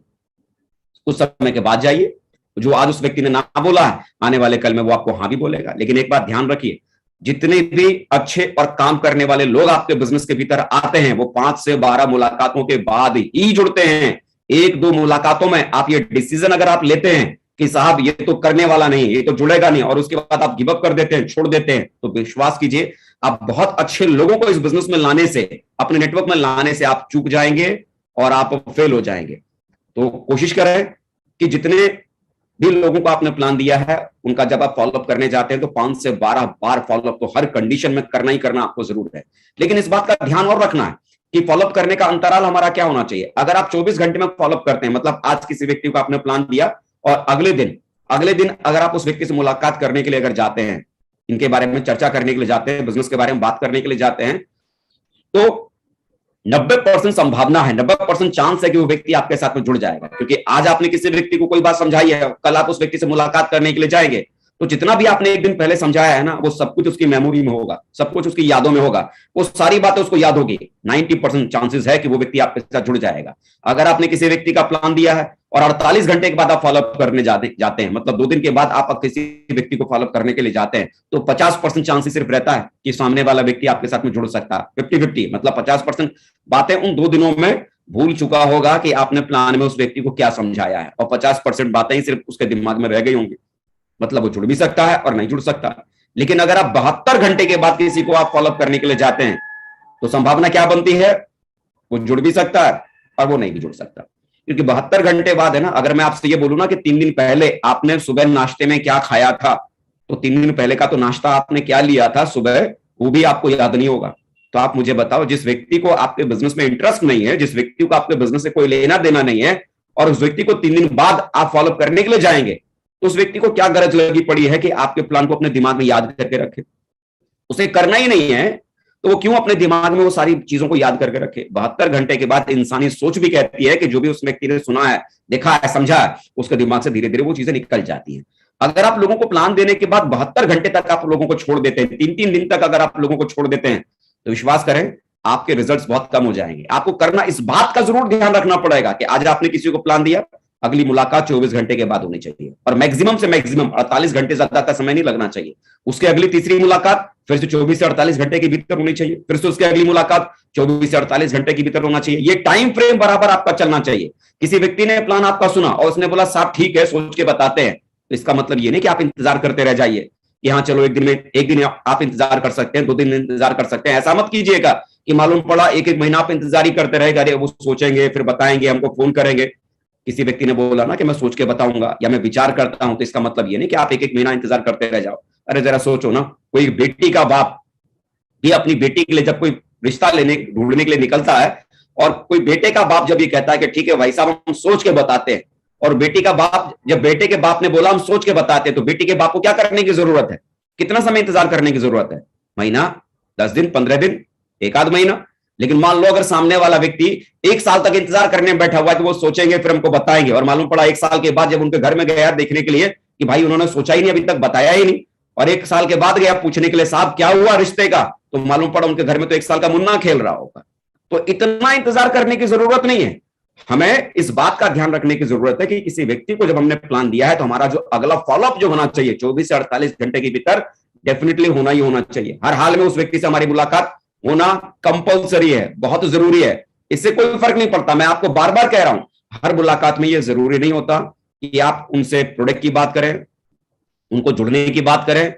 कुछ समय के बाद जाइए, जो आज उस व्यक्ति ने ना बोला है आने वाले कल में वो आपको हाँ भी बोलेगा। लेकिन एक बात ध्यान रखिए, जितने भी अच्छे और काम करने वाले लोग आपके बिजनेस के भीतर आते हैं वो 5 से 12 मुलाकातों के बाद ही जुड़ते हैं। 1-2 मुलाकातों में आप ये डिसीजन अगर आप लेते हैं कि साहब ये तो करने वाला नहीं, ये तो जुड़ेगा नहीं, और उसके बाद आप गिव अप कर देते हैं, छोड़ देते हैं, तो विश्वास कीजिए आप बहुत अच्छे लोगों को इस बिजनेस में लाने से, अपने नेटवर्क में लाने से आप चूक जाएंगे और आप फेल हो जाएंगे। तो कोशिश करें कि जितने भी लोगों को आपने प्लान दिया है उनका जब आप फॉलोअप करने जाते हैं तो 5 से 12 बार फॉलोअप तो हर कंडीशन में करना ही करना आपको जरूर है। लेकिन इस बात का ध्यान और रखना है कि फॉलोअप करने का अंतराल हमारा क्या होना चाहिए। अगर आप 24 घंटे में फॉलोअप करते हैं, मतलब आज किसी व्यक्ति को आपने प्लान दिया और अगले दिन अगर आप उस व्यक्ति से मुलाकात करने के लिए अगर जाते हैं, इनके बारे में चर्चा करने के लिए जाते हैं, बिजनेस के बारे में बात करने के लिए जाते हैं, तो 90% संभावना है, 90% चांस है कि वो व्यक्ति आपके साथ में जुड़ जाएगा। क्योंकि आज आपने किसी व्यक्ति को कोई बात समझाई है, कल आप उस व्यक्ति से मुलाकात करने के लिए जाएंगे तो जितना भी आपने एक दिन पहले समझाया है ना, वो सब कुछ उसकी मेमोरी में होगा, सब कुछ उसकी यादों में होगा, वो सारी बातें उसको याद होगी। 90% चांसेस है कि वो व्यक्ति आपके साथ जुड़ जाएगा। अगर आपने किसी व्यक्ति का प्लान दिया है और 48 घंटे के बाद आप फॉलोअप करने जाते हैं, मतलब 2 दिन के बाद आप किसी व्यक्ति को फॉलोअप करने के लिए जाते हैं, तो 50% चांसेस सिर्फ रहता है कि सामने वाला व्यक्ति आपके साथ में जुड़ सकता है। 50-50 मतलब 50% बातें उन 2 दिनों में भूल चुका होगा कि आपने प्लान में उस व्यक्ति को क्या समझाया है, और 50% बातें ही सिर्फ उसके दिमाग में रह गई होंगी। मतलब वो जुड़ भी सकता है और नहीं जुड़ सकता। लेकिन अगर आप 72 घंटे के बाद किसी को आप फॉलोअप करने के लिए जाते हैं, तो संभावना क्या बनती है, वो जुड़ भी सकता है और वो नहीं भी जुड़ सकता। क्योंकि 72 घंटे बाद है ना, अगर मैं आपसे ये बोलूं ना कि 3 दिन पहले आपने सुबह नाश्ते में क्या खाया था, तो 3 दिन पहले का तो नाश्ता आपने क्या लिया था सुबह, वो भी आपको याद नहीं होगा। तो आप मुझे बताओ, जिस व्यक्ति को आपके बिजनेस में इंटरेस्ट नहीं है, जिस व्यक्ति को आपके बिजनेस से कोई लेना देना नहीं है, और उस व्यक्ति को 3 दिन बाद आप फॉलोअप करने के लिए जाएंगे, तो उस व्यक्ति को क्या गरज लगी पड़ी है कि आपके प्लान को अपने दिमाग में याद करके रखे? उसे करना ही नहीं है, तो वो क्यों अपने दिमाग में वो सारी चीजों को याद करके रखे? 72 घंटे के बाद इंसानी सोच भी कहती है कि जो भी उस व्यक्ति ने सुना है, देखा है, समझा है, उसके दिमाग से धीरे धीरे वो चीजें निकल जाती हैं। अगर आप लोगों को प्लान देने के बाद 72 घंटे तक आप लोगों को छोड़ देते हैं, 3-3 दिन तक अगर आप लोगों को छोड़ देते हैं, तो विश्वास करें आपके रिजल्ट्स बहुत कम हो जाएंगे। आपको करना, इस बात का जरूर ध्यान रखना पड़ेगा कि आज आपने किसी को प्लान दिया, अगली मुलाकात 24 घंटे के बाद होनी चाहिए, और मैक्सिमम से मैक्सिमम 48 घंटे ज्यादा का समय नहीं लगना चाहिए। उसके अगली तीसरी मुलाकात फिर से 24 से 48 घंटे के भीतर होनी चाहिए, फिर से उसकी अगली मुलाकात 24 से 48 घंटे के भीतर होना चाहिए। ये टाइम फ्रेम बराबर आपका चलना चाहिए। किसी व्यक्ति ने प्लान आपका सुना और उसने बोला साहब ठीक है, सोच के बताते हैं, तो इसका मतलब ये नहीं कि आप इंतजार करते रह जाइए कि हाँ चलो एक दिन आप इंतजार कर सकते हैं, 2 दिन इंतजार कर सकते हैं। ऐसा मत कीजिएगा कि मालूम पड़ा एक महीना आप इंतजार ही करते रहेगा, अरे वो सोचेंगे फिर बताएंगे, हमको फोन करेंगे। किसी व्यक्ति ने बोला ना कि मैं सोच के बताऊंगा या मैं विचार करता हूं, तो इसका मतलब ये नहीं कि आप एक महीना इंतजार करते रह जाओ। अरे जरा सोचो ना, कोई बेटी का बाप भी अपनी बेटी के लिए जब कोई रिश्ता ढूंढने के लिए निकलता है, और कोई बेटे का बाप जब ये कहता है कि ठीक है भाई साहब हम सोच के बताते हैं, और बेटी का बाप, जब बेटे के बाप ने बोला हम सोच के बताते हैं, तो बेटी के बाप को क्या करने की जरूरत है? कितना समय इंतजार करने की जरूरत है? महीना, 10 दिन, 15 दिन, 1 आध महीना? लेकिन मान लो अगर सामने वाला व्यक्ति 1 साल तक इंतजार करने में बैठा हुआ है कि वो सोचेंगे फिर हमको बताएंगे, और मालूम पड़ा 1 साल के बाद जब उनके घर में गया देखने के लिए कि भाई उन्होंने सोचा ही नहीं, अभी तक बताया ही नहीं, और 1 साल के बाद गया पूछने के लिए साहब क्या हुआ रिश्ते का, तो मालूम पड़ा उनके घर में तो 1 साल का मुन्ना खेल रहा होगा। तो इतना इंतजार करने की जरूरत नहीं है। हमें इस बात का ध्यान रखने की जरूरत है कि किसी व्यक्ति को जब हमने प्लान दिया है, तो हमारा जो अगला फॉलोअप जो होना चाहिए 24 से 48 घंटे के भीतर डेफिनेटली होना ही होना चाहिए। हर हाल में उस व्यक्ति से हमारी मुलाकात होना कंपलसरी है, बहुत जरूरी है। इससे कोई फर्क नहीं पड़ता, मैं आपको बार बार कह रहा हूं, हर मुलाकात में यह जरूरी नहीं होता कि आप उनसे प्रोडक्ट की बात करें, उनको जुड़ने की बात करें,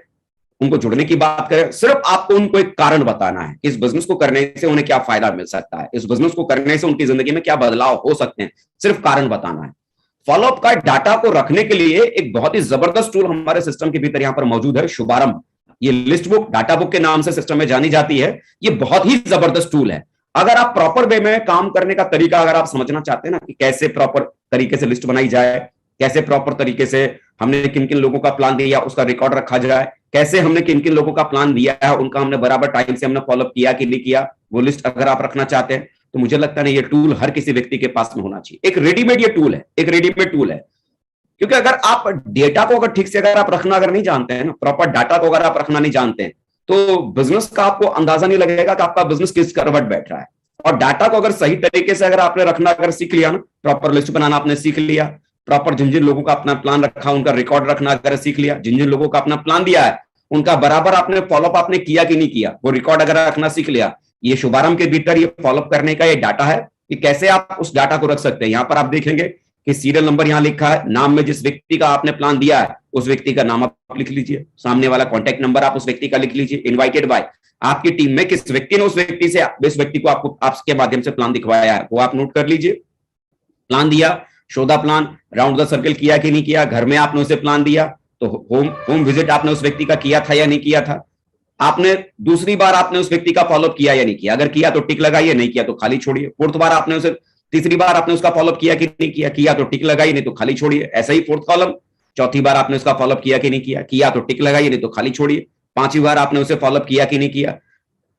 उनको जुड़ने की बात करें। सिर्फ आपको उनको एक कारण बताना है, इस बिजनेस को करने से उन्हें क्या फायदा मिल सकता है, इस बिजनेस को करने से उनकी जिंदगी में क्या बदलाव हो सकते हैं, सिर्फ कारण बताना है। फॉलोअप का डाटा को रखने के लिए एक बहुत ही जबरदस्त टूल हमारे सिस्टम के भीतर यहां पर मौजूद है, शुभारंभ। ये लिस्ट बुक, डाटा बुक के नाम से सिस्टम में जानी जाती है। ये बहुत ही जबरदस्त टूल है। अगर आप प्रॉपर वे में काम करने का तरीका अगर आप समझना चाहते हैं ना कि कैसे प्रॉपर तरीके से लिस्ट बनाई जाए, कैसे प्रॉपर तरीके से हमने किन किन लोगों का प्लान दिया उसका रिकॉर्ड रखा जाए, कैसे हमने किन किन लोगों का प्लान दिया है उनका हमने बराबर टाइम से हमने फॉलोअप किया कि नहीं किया, वो लिस्ट अगर आप रखना चाहते हैं, तो मुझे लगता है ये टूल हर किसी व्यक्ति के पास में होना चाहिए। एक रेडीमेड ये टूल है, एक रेडीमेड टूल है। क्योंकि अगर आप डेटा को अगर ठीक से अगर आप रखना अगर नहीं जानते हैं ना, प्रॉपर डाटा को अगर आप रखना नहीं जानते हैं, तो बिजनेस का आपको अंदाजा नहीं लगेगा कि आपका बिजनेस किस करवट बैठ रहा है। और डाटा को अगर सही तरीके से अगर आपने रखना अगर सीख लिया ना, प्रॉपर लिस्ट बनाना आपने सीख लिया, प्रॉपर जिन जिन लोगों का अपना प्लान रखा उनका रिकॉर्ड रखना अगर सीख लिया, जिन जिन लोगों का अपना प्लान दिया है उनका बराबर आपने फॉलोअप आपने किया कि नहीं किया, वो रिकॉर्ड अगर रखना सीख लिया, ये शुभारंभ के भीतर ये फॉलोअप करने का ये डाटा है कि कैसे आप उस डाटा को रख सकते हैं। यहां पर आप देखेंगे कि सीरियल नंबर यहां लिखा है, नाम में जिस व्यक्ति का आपने प्लान दिया है उस व्यक्ति का नाम आप लिख लीजिए, सामने वाला कॉन्टैक्ट नंबर आप उस व्यक्ति का लिख लीजिए, इनवाइटेड बाय, आपकी टीम में किस व्यक्ति ने उस व्यक्ति से इस व्यक्ति को आपको आपके माध्यम से प्लान दिखवाया है वो आप नोट कर लीजिए। प्लान दिया, शोधा प्लान, राउंड द सर्कल किया कि नहीं किया, घर में आपने उसे प्लान दिया तो होम विजिट आपने उस व्यक्ति का किया था या नहीं किया था, आपने दूसरी बार आपने उस व्यक्ति का फॉलोअप किया या नहीं किया, अगर किया तो टिक लगाइए, नहीं किया तो खाली छोड़िए। फोर्थ बार आपने उसे, तीसरी बार आपने उसका फॉलोअप किया कि नहीं किया, किया तो टिक लगाइए, नहीं तो खाली छोड़िए। ऐसा ही फोर्थ कॉलम, चौथी बार आपने उसका फॉलोअप किया कि नहीं किया, किया तो टिक लगाइए, नहीं तो खाली छोड़िए। पांचवी बार आपने उसे फॉलोअप किया कि नहीं किया,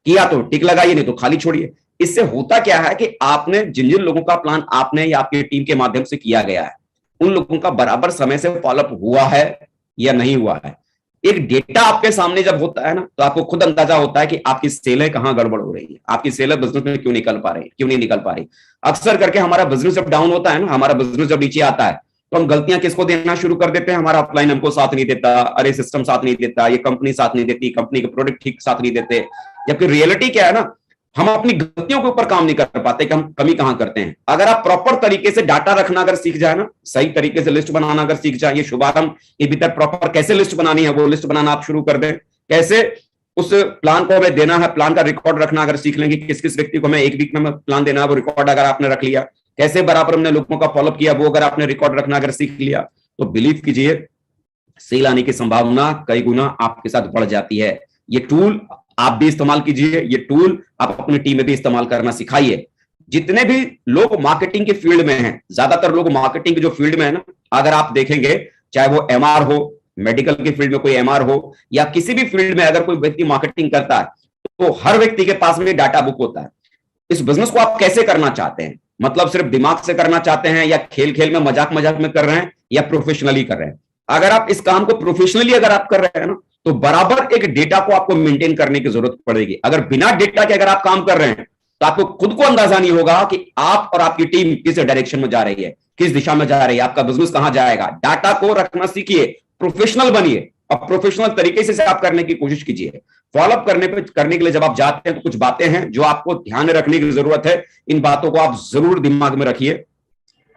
किया तो टिक लगाइए, नहीं तो खाली छोड़िए। इससे होता क्या है कि आपने जिन जिन लोगों का प्लान आपने या आपकी टीम के माध्यम से किया गया है उन लोगों का बराबर समय से फॉलोअप हुआ है या नहीं हुआ है। एक डेटा आपके सामने जब होता है ना, तो आपको खुद अंदाजा होता है कि आपकी सेलें कहां गड़बड़ हो रही है, आपकी सेलें बिजनेस में क्यों निकल पा रही, क्यों नहीं निकल पा रही। अक्सर करके हमारा बिजनेस जब डाउन होता है ना, हमारा बिजनेस जब नीचे आता है, तो हम गलतियां किसको देना शुरू कर देते हैं, हमारा अपलाइन हमको साथ नहीं देता, अरे सिस्टम साथ नहीं देता, ये कंपनी साथ नहीं देती, कंपनी के प्रोडक्ट ठीक साथ नहीं देते। जबकि रियलिटी क्या है ना, हम अपनी गलतियों के ऊपर काम नहीं कर पाते कि हम कमी कहां करते हैं। अगर आप प्रॉपर तरीके से डाटा रखना अगर सीख जाए ना, सही तरीके से लिस्ट बनाना अगर सीख जाए, ये शुभारंभ के भीतर प्रॉपर कैसे लिस्ट बनानी है वो लिस्ट बनाना आप शुरू कर दें, कैसे उस प्लान को हमें देना है, प्लान का रिकॉर्ड रखना अगर सीख लेंगे, किस किस व्यक्ति को हमें एक वीक में प्लान देना है वो रिकॉर्ड अगर आपने रख लिया, कैसे बराबर हमने लोगों का फॉलोअप किया वो अगर आपने रिकॉर्ड रखना अगर सीख लिया, तो बिलीव कीजिए सेल आने की संभावना कई गुना आपके साथ बढ़ जाती है। ये टूल आप भी इस्तेमाल कीजिए, ये टूल आप अपनी टीम में भी इस्तेमाल करना सिखाइए। जितने भी लोग मार्केटिंग के फील्ड में हैं, ज्यादातर लोग मार्केटिंग के जो फील्ड में है ना, अगर आप देखेंगे चाहे वो एमआर हो, मेडिकल के फील्ड में कोई एमआर हो, या किसी भी फील्ड में अगर कोई व्यक्ति मार्केटिंग करता है, तो हर व्यक्ति के पास में डाटा बुक होता है। इस बिजनेस को आप कैसे करना चाहते हैं, मतलब सिर्फ दिमाग से करना चाहते हैं, या खेल खेल में मजाक मजाक में कर रहे हैं, या प्रोफेशनली कर रहे हैं। अगर आप इस काम को प्रोफेशनली अगर आप कर रहे हैं ना, तो बराबर एक डेटा को आपको मेंटेन करने की जरूरत पड़ेगी। अगर बिना डेटा के अगर आप काम कर रहे हैं, तो आपको खुद को अंदाजा नहीं होगा कि आप और आपकी टीम किस डायरेक्शन में जा रही है, किस दिशा में जा रही है, आपका बिजनेस कहां जाएगा। डाटा को रखना सीखिए, प्रोफेशनल बनिए, और प्रोफेशनल तरीके से आप करने की कोशिश कीजिए। फॉलोअप करने के लिए जब आप जाते हैं, तो कुछ बातें हैं जो आपको ध्यान में रखने की जरूरत है। इन बातों को आप जरूर दिमाग में रखिए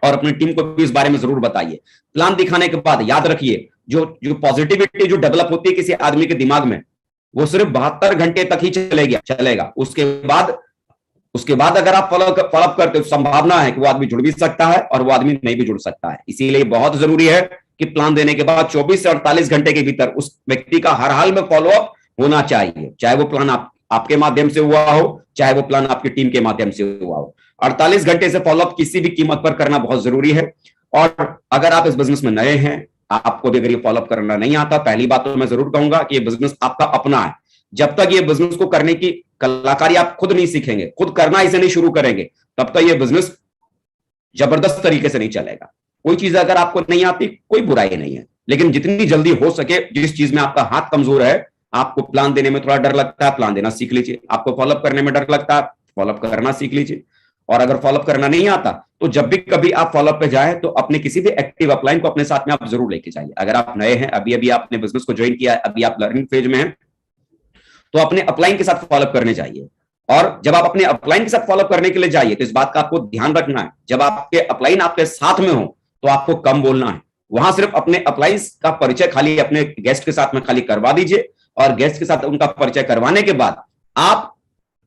और अपनी टीम को भी इस बारे में जरूर बताइए। प्लान दिखाने के बाद याद रखिए, जो पॉजिटिविटी जो डेवलप होती है किसी आदमी के दिमाग में, वो सिर्फ 72 घंटे तक ही चलेगा। उसके बाद अगर आप फॉलोअप करते हो, संभावना है कि वो आदमी जुड़ भी सकता है और वो आदमी नहीं भी जुड़ सकता है। इसीलिए बहुत जरूरी है कि प्लान देने के बाद 24 से 48 घंटे के भीतर उस व्यक्ति का हर हाल में फॉलोअप होना चाहिए, चाहे वो प्लान आपके माध्यम से हुआ हो, चाहे वो प्लान आपकी टीम के माध्यम से हुआ हो। 48 घंटे से फॉलोअप किसी भी कीमत पर करना बहुत जरूरी है। और अगर आप इस बिजनेस में नए हैं, आपको भी अगर ये फॉलोअप करना नहीं आता, पहली बात तो मैं जरूर कहूंगा कि ये बिजनेस आपका अपना है। जब तक ये बिजनेस को करने की कलाकारी आप खुद नहीं सीखेंगे, खुद करना इसे नहीं शुरू करेंगे, तब तक ये बिजनेस जबरदस्त तरीके से नहीं चलेगा। कोई चीज अगर आपको नहीं आती, कोई बुराई नहीं है, लेकिन जितनी जल्दी हो सके, जिस चीज में आपका हाथ कमजोर है, आपको प्लान देने में थोड़ा डर लगता है, प्लान देना सीख लीजिए। आपको फॉलोअप करने में डर लगता है, फॉलोअप करना सीख लीजिए। और अगर फॉलोअप करना नहीं आता, तो जब भी कभी आप फॉलोअप पे जाए, तो अपने किसी भी एक्टिव अपलाइन को अपने साथ में आप जरूर लेके जाइए। अगर आप नए हैं, अभी आपने बिजनेस को ज्वाइन किया है, अभी आप लर्निंग फेज में हैं, तो अपने अपलाइन के साथ फॉलोअप करने जाइए। और जब आप अपने अपलाइन के साथ फॉलोअप करने के लिए जाइए, तो इस बात का आपको ध्यान रखना है, जब आपके अपलाइन आपके साथ में हो, तो आपको कम बोलना है। वहां सिर्फ अपने अपलाइंस का परिचय खाली अपने गेस्ट के साथ में खाली करवा दीजिए, और गेस्ट के साथ उनका परिचय करवाने के बाद आप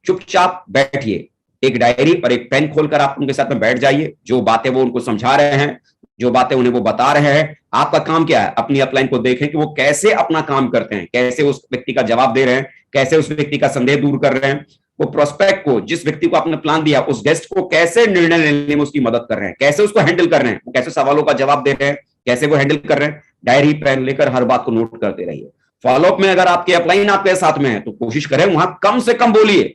चुपचाप बैठिए, एक डायरी और एक पेन खोलकर आप उनके साथ में बैठ जाइए। जो बातें वो उनको समझा रहे हैं, जो बातें उन्हें वो बता रहे हैं, आपका काम क्या है, अपनी अपलाइन को देखें कि वो कैसे अपना काम करते हैं, कैसे उस व्यक्ति का जवाब दे रहे हैं, कैसे उस व्यक्ति का संदेह दूर कर रहे हैं, वो प्रोस्पेक्ट को, जिस व्यक्ति को आपने प्लान दिया, उस गेस्ट को कैसे निर्णय लेने में उसकी मदद कर रहे हैं, कैसे उसको हैंडल कर रहे हैं, कैसे सवालों का जवाब दे रहे हैं, कैसे वो हैंडल कर रहे हैं। डायरी पेन लेकर हर बात को नोट करते रहिए। फॉलोअप में अगर आपके अपलाइन आपके साथ में है, तो कोशिश करें वहां कम से कम बोलिए।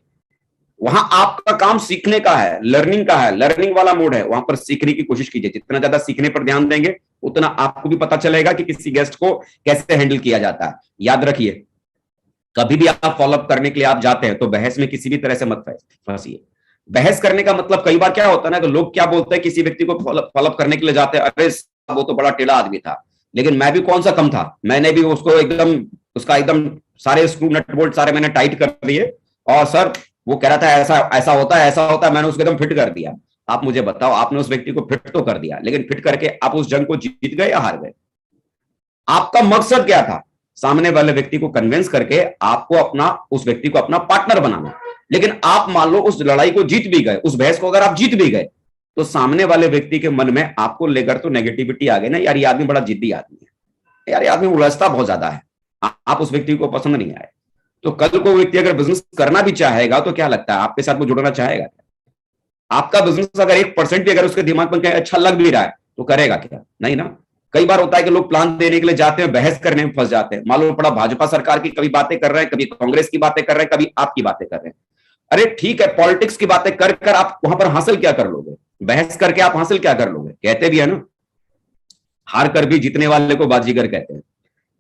वहां आपका काम सीखने का है, लर्निंग का है, लर्निंग वाला मोड है, वहां पर सीखने की कोशिश कीजिए। जितना ज्यादा सीखने पर ध्यान देंगे, उतना आपको भी पता चलेगा कि किसी गेस्ट को कैसे हैंडल किया जाता है। याद रखिए, कभी भी आप फॉलोअप करने के लिए आप जाते हैं, तो बहस में किसी भी तरह से मत फंसिए। बहस करने का मतलब कई बार क्या होता है ना, तो लोग क्या बोलते हैं, किसी व्यक्ति को फॉलोअप करने के लिए जाते हैं, अरे वो तो बड़ा टेढ़ा आदमी था, लेकिन मैं भी कौन सा कम था, मैंने भी उसको उसका एकदम सारे स्क्रू नट बोल्ट सारे मैंने टाइट कर दिए, और सर वो कह रहा था ऐसा ऐसा होता है, मैंने उसको एकदम फिट कर दिया। आप मुझे बताओ, आपने उस व्यक्ति को फिट तो कर दिया, लेकिन फिट करके आप उस जंग को जीत गए या हार गए? आपका मकसद क्या था? सामने वाले व्यक्ति को कन्विंस करके आपको उस व्यक्ति को अपना पार्टनर बनाना। लेकिन आप मान लो उस लड़ाई को जीत भी गए, उस बहस को अगर आप जीत भी गए, तो सामने वाले व्यक्ति के मन में आपको लेकर तो नेगेटिविटी आ गई ना, यार ये आदमी बड़ा जिद्दी आदमी है, यार ये आदमी उलझता बहुत ज्यादा है, आप उस व्यक्ति को पसंद नहीं आए। तो कल को व्यक्ति अगर बिजनेस करना भी चाहेगा, तो क्या लगता है आपके साथ वो जुड़ना चाहेगा? आपका बिजनेस अगर 1% भी अगर उसके दिमाग में अच्छा लग भी रहा है, तो करेगा क्या? नहीं ना। कई बार होता है कि लोग प्लान देने के लिए जाते हैं, बहस करने में फंस जाते हैं। मालूम पड़ा भाजपा सरकार की कभी बातें कर रहे हैं, कभी कांग्रेस की बातें कर रहे हैं, कभी आपकी बातें कर रहे हैं। अरे ठीक है, पॉलिटिक्स की बातें कर कर आप वहां पर हासिल क्या कर लोगे? बहस करके आप हासिल क्या कर लोगे? कहते भी है ना, हार कर भी जीतने वाले को बाजीगर कहते हैं।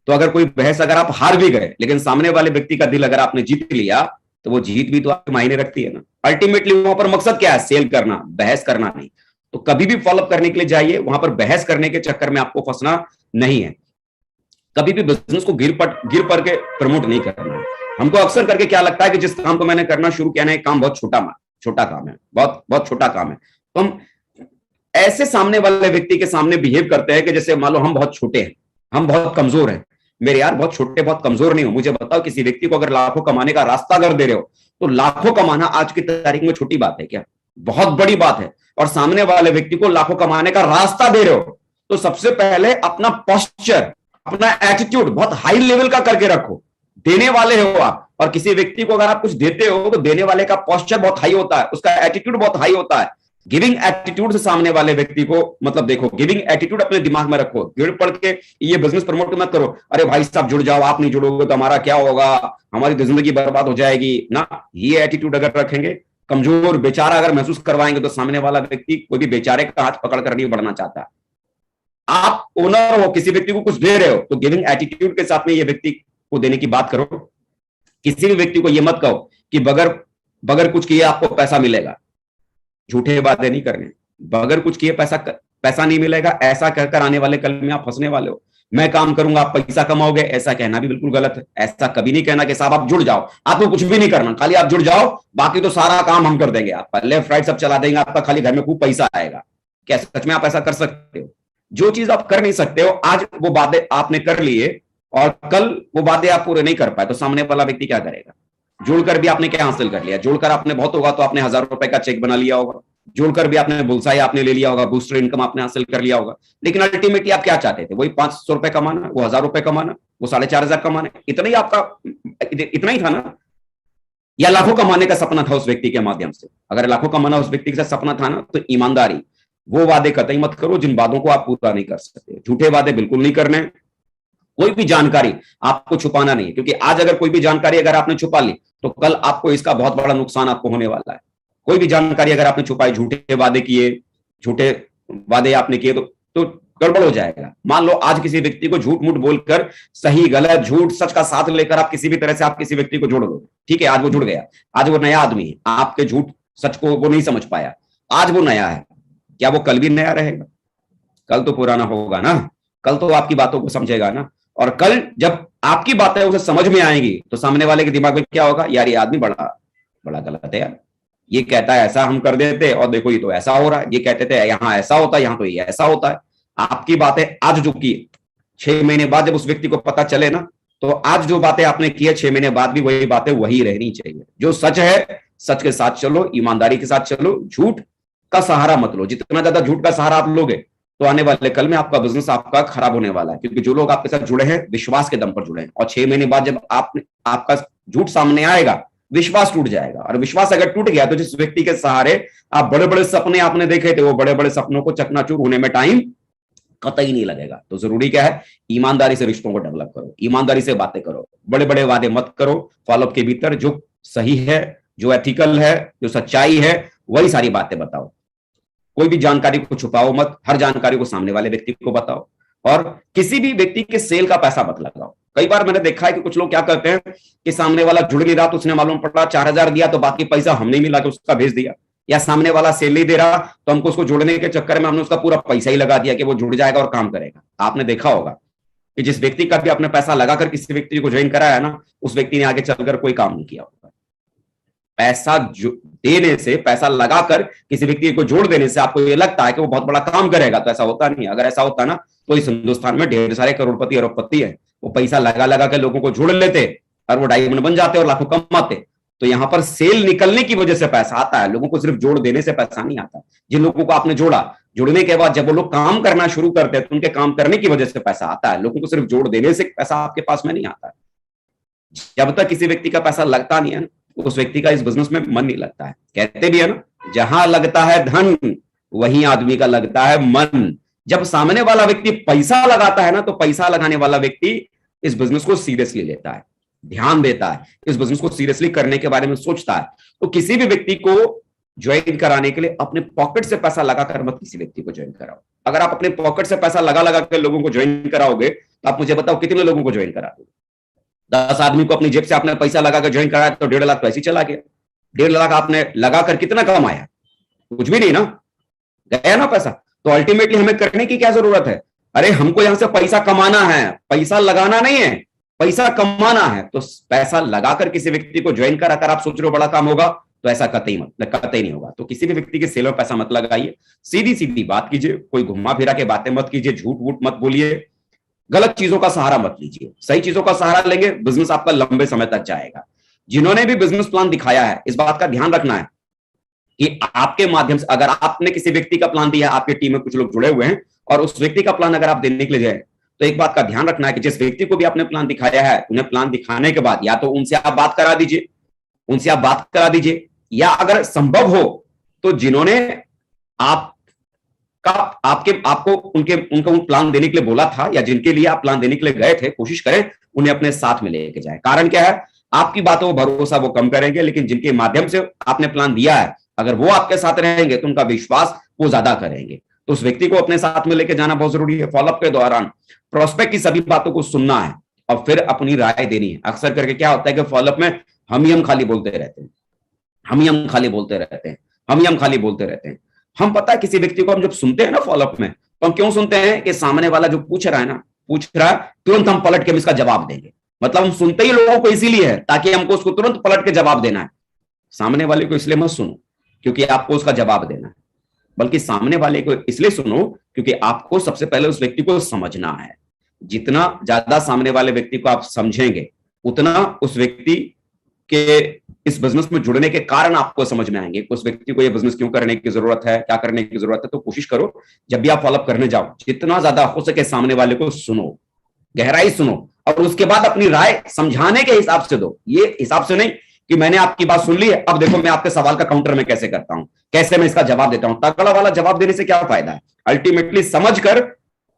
तो अगर कोई बहस अगर आप हार भी गए, लेकिन सामने वाले व्यक्ति का दिल अगर आपने जीत लिया, तो वो जीत भी तो आपके मायने रखती है ना। अल्टीमेटली वहां पर मकसद क्या है? सेल करना, बहस करना नहीं। तो कभी भी फॉलोअप करने के लिए जाइए, वहां पर बहस करने के चक्कर में आपको फंसना नहीं है। कभी भी बिजनेस को गिर पर के प्रमोट नहीं करना है। हमको अक्सर करके क्या लगता है कि जिस काम को मैंने करना शुरू किया ना, एक काम बहुत छोटा काम है, बहुत बहुत छोटा काम है, तो हम ऐसे सामने वाले व्यक्ति के सामने बिहेव करते हैं कि जैसे मान लो हम बहुत छोटे हैं, हम बहुत कमजोर हैं। मेरे यार, बहुत छोटे बहुत कमजोर नहीं हो। मुझे बताओ, किसी व्यक्ति को अगर लाखों कमाने का रास्ता अगर दे रहे हो, तो लाखों कमाना आज की तारीख में छोटी बात है क्या? बहुत बड़ी बात है। और सामने वाले व्यक्ति को लाखों कमाने का रास्ता दे रहे हो, तो सबसे पहले अपना पोस्चर, अपना एटीट्यूड बहुत हाई लेवल का करके रखो। देने वाले हो आप, और किसी व्यक्ति को अगर आप कुछ देते हो तो देने वाले का पोस्चर बहुत हाई होता है, उसका एटीट्यूड बहुत हाई होता है। गिविंग एटीट्यूड से सामने वाले व्यक्ति को, मतलब देखो, गिविंग एटीट्यूड अपने दिमाग में रखो। गिर पड़ के ये बिजनेस प्रमोट मत करो, अरे भाई साहब जुड़ जाओ, आप नहीं जुड़ोगे तो हमारा क्या होगा, हमारी तो जिंदगी बर्बाद हो जाएगी ना। ये एटीट्यूड अगर रखेंगे, कमजोर बेचारा अगर महसूस करवाएंगे, तो सामने वाला व्यक्ति कोई भी बेचारे का हाथ पकड़ कर नहीं बढ़ना चाहता। आप ओनर हो, किसी व्यक्ति को कुछ दे रहे हो, तो गिविंग एटीट्यूड के साथ में ये व्यक्ति को देने की बात करो। किसी भी व्यक्ति को ये मत कहो कि बगैर कुछ किए आपको पैसा मिलेगा। झूठे वादे नहीं करने, बगैर कुछ किए पैसा नहीं मिलेगा, ऐसा कहकर आने वाले कल में आप फंसने वाले हो। मैं काम करूंगा आप पैसा कमाओगे, ऐसा कहना भी बिल्कुल गलत है। ऐसा कभी नहीं कहना कि साहब आप जुड़ जाओ, आपको कुछ भी नहीं करना, खाली आप जुड़ जाओ, बाकी तो सारा काम हम कर देंगे, आपका लेफ्ट राइट सब चला देंगे, आपका खाली घर में खूब पैसा आएगा। क्या सच में आप ऐसा कर सकते हो? जो चीज आप कर नहीं सकते हो, आज वो वादे आपने कर लिए और कल वो वादे आप पूरे नहीं कर पाए, तो सामने वाला व्यक्ति क्या करेगा? जुड़कर भी आपने क्या हासिल कर लिया? जुड़कर आपने बहुत होगा तो आपने 1000 रुपए का चेक बना लिया होगा, जुड़कर भी आपने बुलसाई आपने ले लिया होगा, बूस्टर इनकम आपने हासिल कर लिया होगा। लेकिन अल्टीमेटली आप क्या चाहते थे? वही 500 रुपए कमाना, वो 1000 रुपए कमाना, वो 4500 कमाना, इतना ही आपका, इतना ही था ना? या लाखों कमाने का सपना था उस व्यक्ति के माध्यम से? अगर लाखों कमाना उस व्यक्ति का सपना था ना, तो ईमानदारी, वो वादे कतई मत करो जिन वादों को आप पूरा नहीं कर सकते। झूठे वादे बिल्कुल नहीं करने। कोई भी जानकारी आपको छुपाना नहीं है, क्योंकि आज अगर कोई भी जानकारी अगर आपने छुपा ली, तो कल आपको इसका बहुत बड़ा नुकसान आपको होने वाला है। कोई भी जानकारी अगर आपने छुपाई, झूठे वादे किए, झूठे वादे आपने किए, तो गड़बड़ हो जाएगा। मान लो आज किसी व्यक्ति को झूठ मूठ बोलकर, सही गलत झूठ सच का साथ लेकर आप किसी भी तरह से आप किसी व्यक्ति को जोड़ दो, ठीक है, आज वो जुड़ गया, आज वो नया आदमी है, आपके झूठ सच को वो नहीं समझ पाया, आज वो नया है, क्या वो कल भी नया रहेगा? कल तो पुराना होगा ना, कल तो आपकी बातों को समझेगा ना। और कल जब आपकी बातें उसे समझ में आएंगी, तो सामने वाले के दिमाग में क्या होगा? यार ये आदमी बड़ा बड़ा गलत है यार, ये कहता है ऐसा हम कर देते और देखो ये तो ऐसा हो रहा है, ये कहते थे यहां ऐसा होता है, यहां तो ये ऐसा होता है। आपकी बातें आज जो की, 6 महीने बाद जब उस व्यक्ति को पता चले ना, तो आज जो बातें आपने की है 6 महीने बाद भी वही बातें वही रहनी चाहिए। जो सच है सच के साथ चलो, ईमानदारी के साथ चलो, झूठ का सहारा मत लो। जितना ज्यादा झूठ का सहारा आप लोगे, तो आने वाले कल में आपका बिजनेस आपका खराब होने वाला है, क्योंकि जो लोग आपके साथ जुड़े हैं विश्वास के दम पर जुड़े हैं, और 6 महीने बाद जब आपका झूठ सामने आएगा, विश्वास टूट जाएगा। और विश्वास अगर टूट गया, तो जिस व्यक्ति के सहारे आप बड़े बड़े सपने आपने देखे थे, वो बड़े बड़े सपनों को चकनाचूर होने में टाइम कतई नहीं लगेगा। तो जरूरी क्या है? ईमानदारी से रिश्तों को डेवलप करो, ईमानदारी से बातें करो, बड़े बड़े वादे मत करो। फॉलोअप के भीतर जो सही है, जो एथिकल है, जो सच्चाई है, वही सारी बातें बताओ। कोई भी जानकारी को छुपाओ मत, हर जानकारी को सामने वाले व्यक्ति को बताओ, और किसी भी व्यक्ति के सेल का पैसा मत लगाओ। कई बार मैंने देखा है कि कुछ लोग क्या करते हैं कि सामने वाला जुड़ नहीं रहा, तो उसने मालूम पड़ा 4000 दिया, तो बाकी पैसा हमने मिला के उसका भेज दिया, या सामने वाला सेल नहीं दे रहा, तो हमको उसको जोड़ने के चक्कर में हमने उसका पूरा पैसा ही लगा दिया कि वो जुड़ जाएगा और काम करेगा। आपने देखा होगा कि जिस व्यक्ति का भी अपने पैसा लगाकर किसी व्यक्ति को ज्वाइन कराया ना, उस व्यक्ति ने आगे चलकर कोई काम नहीं किया होगा। पैसा देने से, पैसा लगाकर किसी व्यक्ति को जोड़ देने से आपको ये लगता है कि वो बहुत बड़ा काम करेगा, तो ऐसा होता नहीं। अगर ऐसा होता ना, तो इस हिंदुस्तान में ढेर सारे करोड़पति अरबपति है, वो पैसा लगा लगा के लोगों को जोड़ लेते और वो डायमंड बन जाते और लाखों कमाते। तो यहां पर सेल निकलने की वजह से पैसा आता है, लोगों को सिर्फ जोड़ देने से पैसा नहीं आता। जिन लोगों को आपने जोड़ा, जुड़ने के बाद जब वो लोग काम करना शुरू करते हैं, तो उनके काम करने की वजह से पैसा आता है। लोगों को सिर्फ जोड़ देने से पैसा आपके पास में नहीं आता है। जब तक किसी व्यक्ति का पैसा लगता नहीं है, उस व्यक्ति का इस बिजनेस में मन नहीं लगता है। कहते भी है ना, जहां लगता है धन, वहीं आदमी का लगता है मन। जब सामने वाला व्यक्ति पैसा लगाता है ना, तो पैसा लगाने वाला व्यक्ति इस बिजनेस को सीरियसली लेता है, ध्यान देता है, इस बिजनेस को सीरियसली करने के बारे में सोचता है। तो किसी भी व्यक्ति को ज्वाइन कराने के लिए अपने पॉकेट से पैसा लगाकर मत किसी व्यक्ति को ज्वाइन कराओ। अगर आप अपने पॉकेट से पैसा लगा लगा कर लोगों को ज्वाइन कराओगे तो आप मुझे बताओ कितने लोगों को ज्वाइन करा दोगे? 10 आदमी को अपनी जेब से आपने पैसा लगाकर ज्वाइन कराया तो 1.5 लाख तो ऐसे ही चला गया। 1.5 लाख आपने लगाकर कितना कमाया? कुछ भी नहीं ना, गया ना पैसा। तो अल्टीमेटली हमें करने की क्या जरूरत है? अरे हमको यहां से पैसा कमाना है, पैसा लगाना नहीं है, पैसा कमाना है। तो पैसा लगाकर किसी व्यक्ति को ज्वाइन कर अगर आप सोच रहे हो बड़ा काम होगा तो ऐसा कतई नहीं होगा। तो किसी भी व्यक्ति के सेल में पैसा मत लगाइए, सीधी सीधी बात कीजिए, कोई घुमा फिरा के बातें मत कीजिए, झूठ वूठ मत बोलिए, गलत चीजों का सहारा मत लीजिए। सही चीजों का सहारा लेंगे, बिजनेस आपका लंबे समय तक जाएगा। जिन्होंने भी बिजनेस प्लान दिखाया है, इस बात का ध्यान रखना है कि आपके माध्यम से अगर आपने किसी व्यक्ति का प्लान दिया, आपकी टीम में कुछ लोग जुड़े हुए हैं और उस व्यक्ति का प्लान अगर आप देने के लिए जाए तो एक बात का ध्यान रखना है कि जिस व्यक्ति को भी आपने प्लान दिखाया है, उन्हें प्लान दिखाने के बाद या तो उनसे आप बात करा दीजिए, या अगर संभव हो तो जिन्होंने आपको उनको प्लान देने के लिए बोला था या जिनके लिए आप प्लान देने के लिए गए थे, कोशिश करें उन्हें अपने साथ में लेके जाए। कारण क्या है? आपकी बातों पर भरोसा वो कम करेंगे, लेकिन जिनके माध्यम से आपने प्लान दिया है अगर वो आपके साथ रहेंगे तो उनका विश्वास वो ज्यादा करेंगे। तो उस व्यक्ति को अपने साथ में लेके जाना बहुत जरूरी है। फॉलोअप के दौरान प्रोस्पेक्ट की सभी बातों को सुनना है और फिर अपनी राय देनी है। अक्सर करके क्या होता है कि फॉलोअप में हम खाली बोलते रहते हैं। हम पता है किसी व्यक्ति को हम जब सुनते हैं ना फॉलोअप में, तो हम क्यों सुनते हैं कि सामने वाला जो पूछ रहा है तुरंत हम पलट के इसका जवाब देंगे। मतलब हम सुनते ही लोगों को इसीलिए है ताकि हमको उसको तुरंत पलट के जवाब देना है। सामने वाले को इसलिए मत सुनो क्योंकि आपको उसका जवाब देना है, बल्कि सामने वाले को इसलिए सुनो क्योंकि आपको सबसे पहले उस व्यक्ति को समझना है। जितना ज्यादा सामने वाले व्यक्ति को आप समझेंगे उतना उस व्यक्ति के इस बिजनेस में जुड़ने के कारण आपको समझ में आएंगे। उस व्यक्ति को ये बिजनेस क्यों करने की जरूरत है, क्या करने की जरूरत है। तो कोशिश करो जब भी आप फॉलोअप करने जाओ, जितना ज्यादा हो सके सामने वाले को सुनो, गहराई सुनो और उसके बाद अपनी राय समझाने के हिसाब से दो। ये हिसाब से नहीं कि मैंने आपकी बात सुन ली है, अब देखो मैं आपके सवाल का काउंटर में कैसे करता हूं, कैसे मैं इसका जवाब देता हूं। तगड़ा वाला जवाब देने से क्या फायदा है? अल्टीमेटली समझकर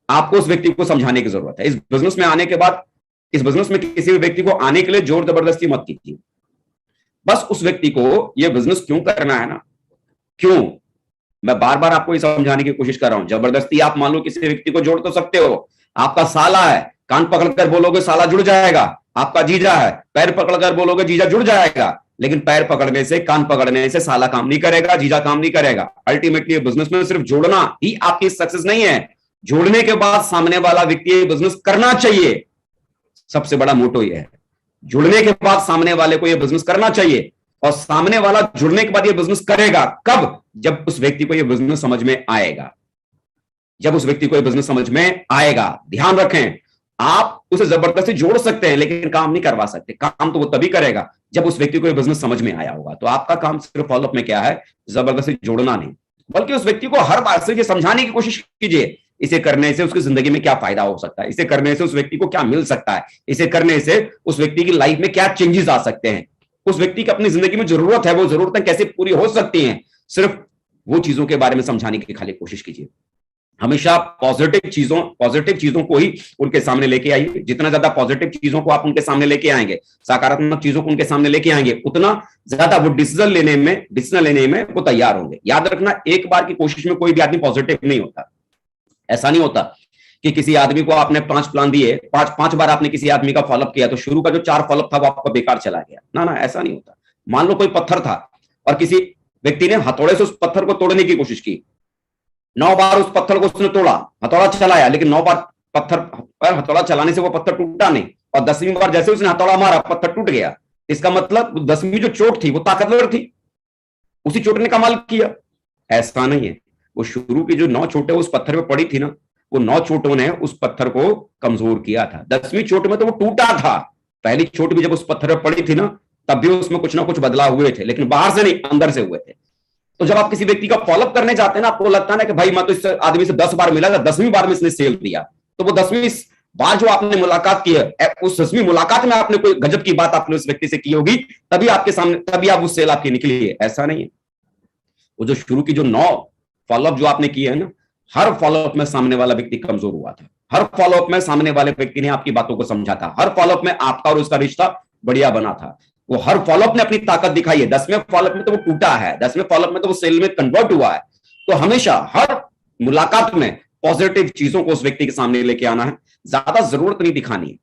आपको उस व्यक्ति को समझाने की जरूरत है। इस बिजनेस में आने के बाद, इस बिजनेस में किसी भी व्यक्ति को आने के लिए जोर जबरदस्ती मत कीजिए। बस उस व्यक्ति को यह बिजनेस क्यों करना है ना, क्यों, मैं बार बार आपको ये समझाने की कोशिश कर रहा हूं। जबरदस्ती आप मान लो किसी व्यक्ति को जोड़ तो सकते हो। आपका साला है, कान पकड़कर बोलोगे साला जुड़ जाएगा। आपका जीजा है, पैर पकड़कर बोलोगे जीजा जुड़ जाएगा। लेकिन पैर पकड़ने से, कान पकड़ने से साला काम नहीं करेगा, जीजा काम नहीं करेगा। अल्टीमेटली बिजनेस में सिर्फ जोड़ना ही आपकी सक्सेस नहीं है, जोड़ने के बाद सामने वाला व्यक्ति बिजनेस करना चाहिए। सबसे बड़ा मोटो यह है, जुड़ने के बाद सामने वाले को यह बिजनेस करना चाहिए और सामने वाला जुड़ने के बाद यह बिजनेस करेगा। कब? जब उस व्यक्ति को यह बिजनेस समझ में आएगा, जब उस व्यक्ति को यह बिजनेस समझ में आएगा। ध्यान रखें, आप उसे जबरदस्ती जोड़ सकते हैं लेकिन काम नहीं करवा सकते। काम तो वो तभी करेगा जब उस व्यक्ति को यह बिजनेस समझ में आया होगा। तो आपका काम सिर्फ फॉलोअप में क्या है? जबरदस्ती जोड़ना नहीं, बल्कि उस व्यक्ति को हर बात से ये समझाने की कोशिश कीजिए, इसे करने से उसकी जिंदगी में क्या फायदा हो सकता है, इसे करने से उस व्यक्ति को क्या मिल सकता है, इसे करने से उस व्यक्ति की लाइफ में क्या चेंजेस आ सकते हैं, उस व्यक्ति की अपनी जिंदगी में जरूरत है वो जरूरतें कैसे पूरी हो सकती हैं। सिर्फ वो चीजों के बारे में समझाने की खाली कोशिश कीजिए। हमेशा पॉजिटिव चीजों को ही उनके सामने लेके आइए। जितना ज्यादा पॉजिटिव चीजों को आप उनके सामने लेके आएंगे, सकारात्मक चीजों को उनके सामने लेके आएंगे, उतना ज्यादा वो डिसीजन लेने में वो तैयार होंगे। याद रखना, एक बार की कोशिश में कोई भी आदमी पॉजिटिव नहीं होता। ऐसा नहीं होता कि किसी आदमी को आपने 5 प्लान दिए, पांच बार आपने किसी आदमी का फॉलोअप किया तो शुरू का जो 4 फॉलोअप था वो आपका बेकार चला गया। ना, ऐसा नहीं होता। मान लो कोई पत्थर था और किसी व्यक्ति ने हथौड़े से उस पत्थर को तोड़ने की कोशिश की, 9 बार उस पत्थर को उसने तोड़ा, हथौड़ा चलाया, लेकिन 9 बार पत्थर पर हथौड़ा चलाने से वो पत्थर टूटा नहीं, और 10वीं बार जैसे उसने हथौड़ा मारा पत्थर टूट गया। इसका मतलब 10वीं जो चोट थी वो ताकतवर थी, उसी चोट ने कमाल किया। ऐसा नहीं है, वो शुरू की जो 9 चोटें उस पत्थर पे पड़ी थी ना, वो 9 चोटों ने उस पत्थर को कमजोर किया था। 10वीं चोट में तो वो टूटा था। पहली चोट भी जब उस पत्थर पे पड़ी थी ना, तब भी उसमें कुछ ना कुछ बदलाव हुए थे, लेकिन बाहर से नहीं, अंदर से हुए थे। तो जब आप किसी व्यक्ति का फॉलोअप करने जाते हैं ना, आपको लगता है ना कि भाई मैं तो इस आदमी से 10 बार मिला था, 10वीं बार में इसने सेल दिया, तो वो 10वीं बार जो आपने मुलाकात की है, उस 10वीं मुलाकात में आपने कोई गजब की बात आपने उस व्यक्ति से की होगी, तभी आपके सामने, तभी आप उस सेल आपकी निकली है। ऐसा नहीं है। वो जो शुरू की जो 9 फॉलोअप जो आपने किए है ना, हर फॉलोअप में सामने वाला व्यक्ति कमजोर हुआ था, हर फॉलोअप में सामने वाले व्यक्ति ने आपकी बातों को समझा था, हर फॉलोअप में आपका और उसका रिश्ता बढ़िया बना था। वो हर फॉलोअप ने अपनी ताकत दिखाई है। 10वें फॉलोअप में तो वो टूटा है, 10वें फॉलोअप में तो वो सेल में कन्वर्ट हुआ है। तो हमेशा हर मुलाकात में पॉजिटिव चीजों को उस व्यक्ति के सामने लेके आना है। ज्यादा जरूरत नहीं दिखानी है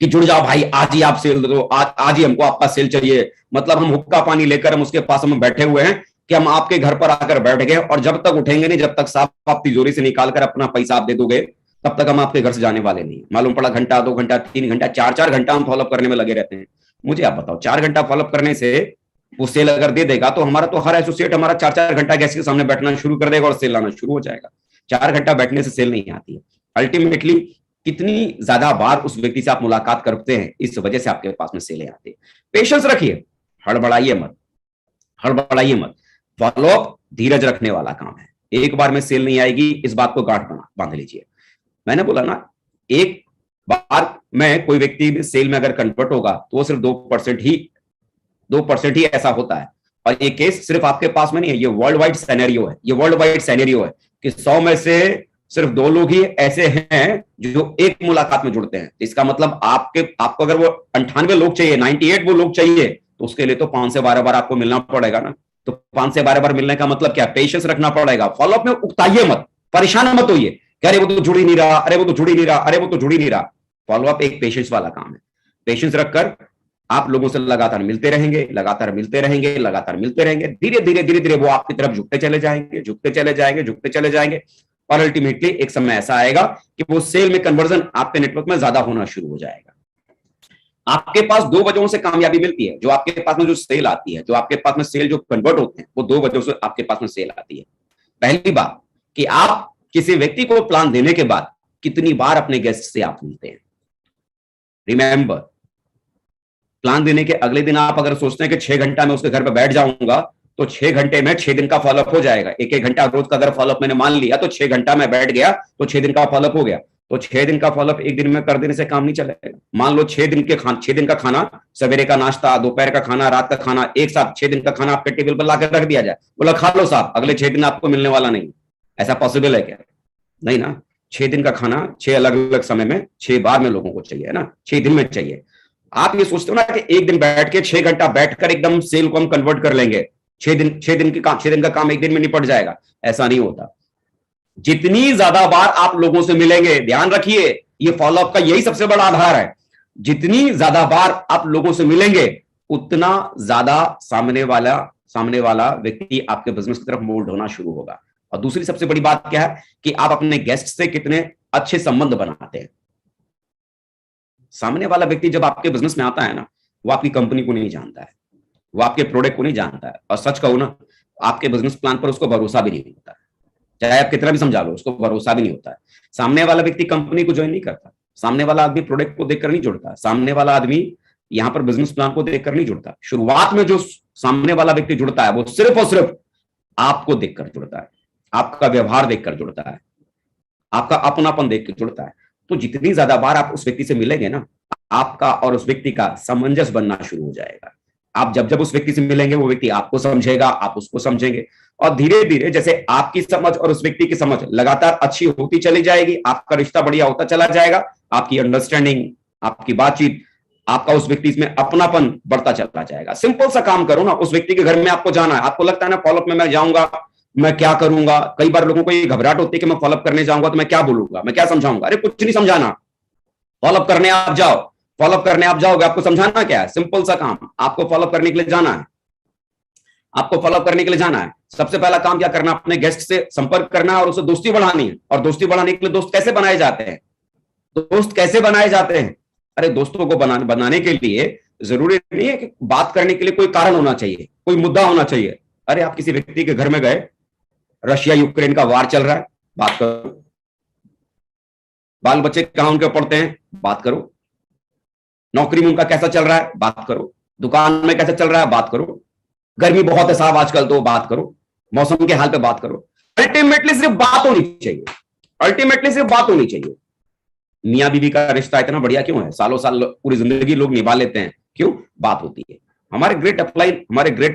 कि जुड़ जाओ भाई, आज ही आप सेल दो, आज ही हमको आपका सेल चाहिए। मतलब हम हुक्का पानी लेकर हम उसके पास हम बैठे हुए हैं कि हम आपके घर पर आकर बैठ गए, और जब तक उठेंगे नहीं, जब तक साहब आप तिजोरी से निकालकर अपना पैसा आप दे दोगे, तब तक हम आपके घर से जाने वाले नहीं। मालूम पड़ा घंटा, 2 घंटा, 3 घंटा, 4 घंटा हम फॉलोअप करने में लगे रहते हैं। मुझे आप बताओ, 4 घंटा फॉलोअप करने से वो सेल अगर दे देगा तो हमारा तो हर एसोसिएट हमारा 4 घंटा गैस के सामने बैठना शुरू कर देगा और सेल आना शुरू हो जाएगा। 4 घंटा बैठने से सेल नहीं आती है। अल्टीमेटली कितनी ज्यादा बार उस व्यक्ति से आप मुलाकात करते हैं, इस वजह से आपके पास में सेलें आती है। पेशेंस रखिए, हड़बड़ाइए मत, हड़बड़ाइए मत। फॉलोअप धीरज रखने वाला काम है। एक बार में सेल नहीं आएगी, इस बात को गांठ बांध लीजिए। मैंने बोला ना, एक बार में कोई व्यक्ति सेल में अगर कन्वर्ट होगा तो वो सिर्फ 2% ही ऐसा होता है। और ये केस सिर्फ आपके पास में नहीं है, ये वर्ल्ड वाइड सैनेरियो है। ये वर्ल्ड वाइड सैनेरियो है कि 100 में से सिर्फ 2 लोग ही ऐसे हैं जो एक मुलाकात में जुड़ते हैं। इसका मतलब आपको अगर वो 98 लोग चाहिए, 98 वो लोग चाहिए, तो उसके लिए तो 5 से 12 बार आपको मिलना पड़ेगा ना। तो 5 से 12 बार मिलने का मतलब क्या? पेशेंस रखना पड़ेगा। फॉलोअप में उकताइए मत, परेशान मत होइए, अरे वो तो जुड़ ही नहीं रहा, अरे वो तो जुड़ ही नहीं रहा, अरे वो तो जुड़ ही नहीं रहा। फॉलोअप एक पेशेंस वाला काम है। पेशेंस रखकर आप लोगों से लगातार मिलते रहेंगे, लगातार मिलते रहेंगे, लगातार मिलते रहेंगे। धीरे धीरे वो आपकी तरफ झुकते चले जाएंगे, झुकते चले जाएंगे, झुकते चले जाएंगे, और अल्टीमेटली एक समय ऐसा आएगा कि वो सेल में कन्वर्जन आपके नेटवर्क में ज्यादा होना शुरू हो जाएगा। आपके पास 2 वजहों से कामयाबी मिलती है। जो आपके पास में जो सेल आती है, जो आपके पास में सेल जो कन्वर्ट होते हैं, वो 2 वजहों से आपके पास में सेल आती है। पहली बात कि आप किसी व्यक्ति को प्लान देने के बाद कितनी बार अपने गेस्ट से आप मिलते हैं। रिमेंबर, प्लान देने के अगले दिन आप अगर सोचते हैं कि 6 घंटा में उसके घर पर बैठ जाऊंगा, तो 6 घंटे में 6 दिन का फॉलोअप हो जाएगा। 1-1 घंटा रोज का अगर फॉलोअप मैंने मान लिया तो 6 घंटा में बैठ गया तो 6 दिन का फॉलोअप हो गया। तो 6 दिन का फॉलोअप 1 दिन में कर देने से काम नहीं चलेगा। मान लो 6 दिन का खाना, सवेरे का नाश्ता, दोपहर का खाना, रात का खाना, एक साथ 6 दिन का खाना आपके टेबल पर लाकर रख दिया जाए, बोला खा लो साहब, अगले 6 दिन आपको मिलने वाला नहीं। ऐसा पॉसिबल है क्या? नहीं ना। 6 दिन का खाना 6 अलग अलग समय में 6 बार में लोगों को चाहिए, है ना, 6 दिन में चाहिए। आप ये सोचते हो ना कि 1 दिन बैठ के 6 घंटा बैठकर एकदम सेल को हम कन्वर्ट कर लेंगे, 6 दिन का काम 1 दिन में निपट जाएगा। ऐसा नहीं होता। जितनी ज्यादा बार आप लोगों से मिलेंगे, ध्यान रखिए, ये फॉलोअप का यही सबसे बड़ा आधार है। जितनी ज्यादा बार आप लोगों से मिलेंगे, उतना ज्यादा सामने वाला व्यक्ति आपके बिजनेस की तरफ मोल्ड होना शुरू होगा। और दूसरी सबसे बड़ी बात क्या है कि आप अपने गेस्ट से कितने अच्छे संबंध बनाते हैं। सामने वाला व्यक्ति जब आपके बिजनेस में आता है ना, वो आपकी कंपनी को नहीं जानता है, वो आपके प्रोडक्ट को नहीं जानता है, और सच कहूं ना, आपके बिजनेस प्लान पर उसको भरोसा भी नहीं होता है। चाहे आप कितना भी समझा लो, उसको भरोसा भी नहीं होता है। सामने वाला व्यक्ति कंपनी को ज्वाइन नहीं करता, सामने वाला आदमी प्रोडक्ट को देखकर नहीं जुड़ता, सामने वाला आदमी यहां पर बिजनेस प्लान को देखकर नहीं जुड़ता। शुरुआत में जो सामने वाला व्यक्ति जुड़ता है, वो सिर्फ और सिर्फ आपको देखकर जुड़ता है, आपका व्यवहार देखकर जुड़ता है, आपका अपनापन देख के जुड़ता है। तो जितनी ज्यादा बार आप उस व्यक्ति से मिलेंगे ना, आपका और उस व्यक्ति का सामंजस्य बनना शुरू हो जाएगा। आप जब उस व्यक्ति से मिलेंगे, वो व्यक्ति आपको समझेगा, आप उसको समझेंगे, और धीरे धीरे जैसे आपकी समझ और उस व्यक्ति की समझ लगातार अच्छी होती चली जाएगी, आपका रिश्ता बढ़िया होता चला जाएगा, आपकी अंडरस्टैंडिंग, आपकी बातचीत, आपका उस व्यक्ति में अपनापन बढ़ता चला जाएगा। सिंपल सा काम करो ना, उस व्यक्ति के घर में आपको जाना है, आपको लगता है ना फॉलोअप में मैं जाऊंगा, मैं क्या करूंगा। कई बार लोगों को ये घबराहट होती है कि मैं फॉलोअप करने जाऊंगा तो मैं क्या बोलूंगा, मैं क्या समझाऊंगा। अरे कुछ नहीं समझाना, फॉलोअप करने आप जाओ, फॉलोअप करने आप जाओगे, आपको समझाना क्या है? सिंपल सा काम, आपको फॉलोअप करने के लिए जाना है, आपको फॉलोअप करने के लिए जाना है। सबसे पहला काम क्या करना? अपने गेस्ट से संपर्क करना और उससे दोस्ती बढ़ानी है। और दोस्ती बढ़ाने के लिए दोस्त कैसे बनाए जाते हैं? दोस्त कैसे बनाए जाते हैं? अरे दोस्तों को बनाने के लिए जरूरी नहीं है कि बात करने के लिए कोई कारण होना चाहिए, कोई मुद्दा होना चाहिए। अरे आप किसी व्यक्ति के घर में गए, रशिया यूक्रेन का वार चल रहा है, बात करो। बाल बच्चे कहां उनके पढ़ते हैं, बात करो। नौकरी में उनका कैसा चल रहा है, बात करो। दुकान में कैसा चल रहा है, बात करो। गर्मी बहुत है साहब आजकल, तो बात करो। मौसम के हाल पे बात करो। अल्टीमेटली सिर्फ बात होनी चाहिए, अल्टीमेटली सिर्फ बात होनी चाहिए। मियां बीवी का रिश्ता इतना बढ़िया क्यों है? सालों साल पूरी जिंदगी लोग निभा लेते हैं, क्यों? बात होती है। हमारे ग्रेट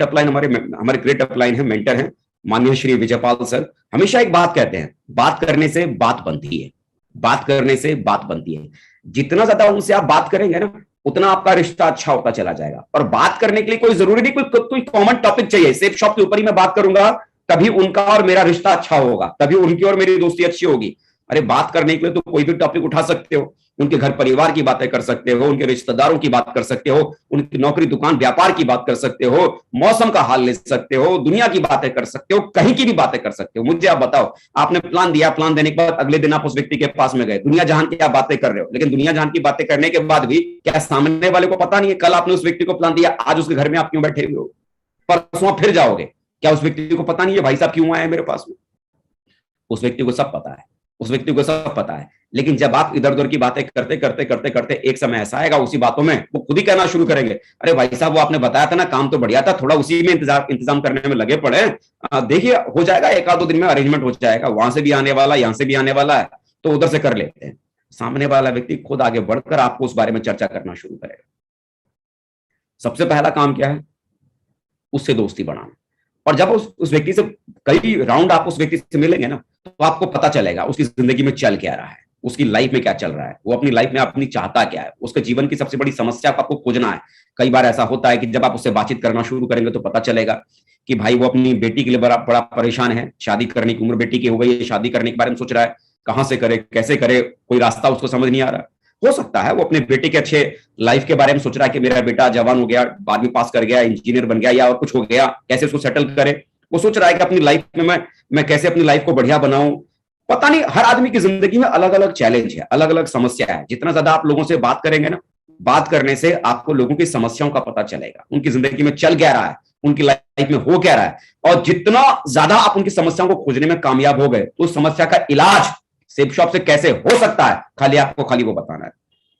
अपलाइन है, मेंटर हैं माननीय श्री विजयपाल सर, हमेशा एक बात कहते हैं, बात करने से बात बनती है, बात करने से बात बनती है। जितना ज्यादा उनसे आप बात करेंगे ना, उतना आपका रिश्ता अच्छा होता चला जाएगा। और बात करने के लिए कोई जरूरी नहीं कोई कॉमन टॉपिक चाहिए, सेफ शॉप के ऊपर ही मैं बात करूंगा तभी उनका और मेरा रिश्ता अच्छा होगा, तभी उनकी और मेरी दोस्ती अच्छी होगी। अरे बात करने के लिए तो कोई भी टॉपिक उठा सकते हो, उनके घर परिवार की बातें कर सकते हो, उनके रिश्तेदारों की बात कर सकते हो, उनकी नौकरी दुकान व्यापार की बात कर सकते हो, मौसम का हाल ले सकते हो, दुनिया की बातें कर सकते हो, कहीं की भी बातें कर सकते हो। मुझे आप बताओ, आपने प्लान दिया, प्लान देने के बाद अगले दिन आप उस व्यक्ति के पास में गए, दुनिया जहान की आप बातें कर रहे हो, लेकिन दुनिया जहान की बातें करने के बाद भी क्या सामने वाले को पता नहीं है कल आपने उस व्यक्ति को प्लान दिया, आज उसके घर में आप क्यों बैठे हुए हो, परसों फिर जाओगे, क्या उस व्यक्ति को पता नहीं है भाई साहब क्यों आए मेरे पास में? उस व्यक्ति को सब पता है, उस व्यक्ति को सब पता है। लेकिन जब आप इधर उधर की बातें करते करते करते करते एक समय ऐसा आएगा उसी बातों में वो खुद ही कहना शुरू करेंगे, अरे भाई साहब वो आपने बताया था ना, काम तो बढ़िया था, थोड़ा उसी में इंतजाम करने में लगे पड़े, देखिए हो जाएगा, एक आध दो दिन में अरेंजमेंट हो जाएगा, वहां से भी आने वाला, यहां से भी आने वाला है, तो उधर से कर लेते हैं। सामने वाला व्यक्ति खुद आगे बढ़कर आपको उस बारे में चर्चा करना शुरू करेगा। सबसे पहला काम क्या है? उससे दोस्ती बढ़ाना। और जब उस व्यक्ति से कई राउंड आप उस व्यक्ति से मिलेंगे ना, तो आपको पता चलेगा उसकी जिंदगी में चल क्या रहा है, उसकी लाइफ में क्या चल रहा है, वो अपनी लाइफ में अपनी चाहता क्या है, उसके जीवन की सबसे बड़ी समस्या को आपको खोजना है। कई बार ऐसा होता है कि जब आप उससे बातचीत करना शुरू करेंगे तो पता चलेगा कि भाई वो अपनी बेटी के लिए बड़ा बड़ा परेशान है, शादी करने की उम्र बेटी की हो गई है, शादी करने के बारे में सोच रहा है, कहां से करे, कैसे करे, कोई रास्ता उसको समझ नहीं आ रहा। हो सकता है वो अपने बेटे के अच्छे लाइफ के बारे में सोच रहा है कि मेरा बेटा जवान हो गया, 12वीं पास कर गया, इंजीनियर बन गया या और कुछ हो गया, कैसे उसको सेटल करे। वो सोच रहा है कि अपनी लाइफ में मैं कैसे अपनी लाइफ को बढ़िया बनाऊं। पता नहीं, हर आदमी की जिंदगी में अलग अलग चैलेंज है, अलग अलग समस्या है। जितना ज्यादा आप लोगों से बात करेंगे ना, बात करने से आपको लोगों की समस्याओं का पता चलेगा, उनकी जिंदगी में चल क्या रहा है, उनकी लाइफ में हो क्या रहा है। और जितना ज्यादा आप उनकी समस्याओं को खोजने में कामयाब हो गए, तो उस समस्या का इलाज सेफ शॉप से कैसे हो सकता है, खाली वो बताना है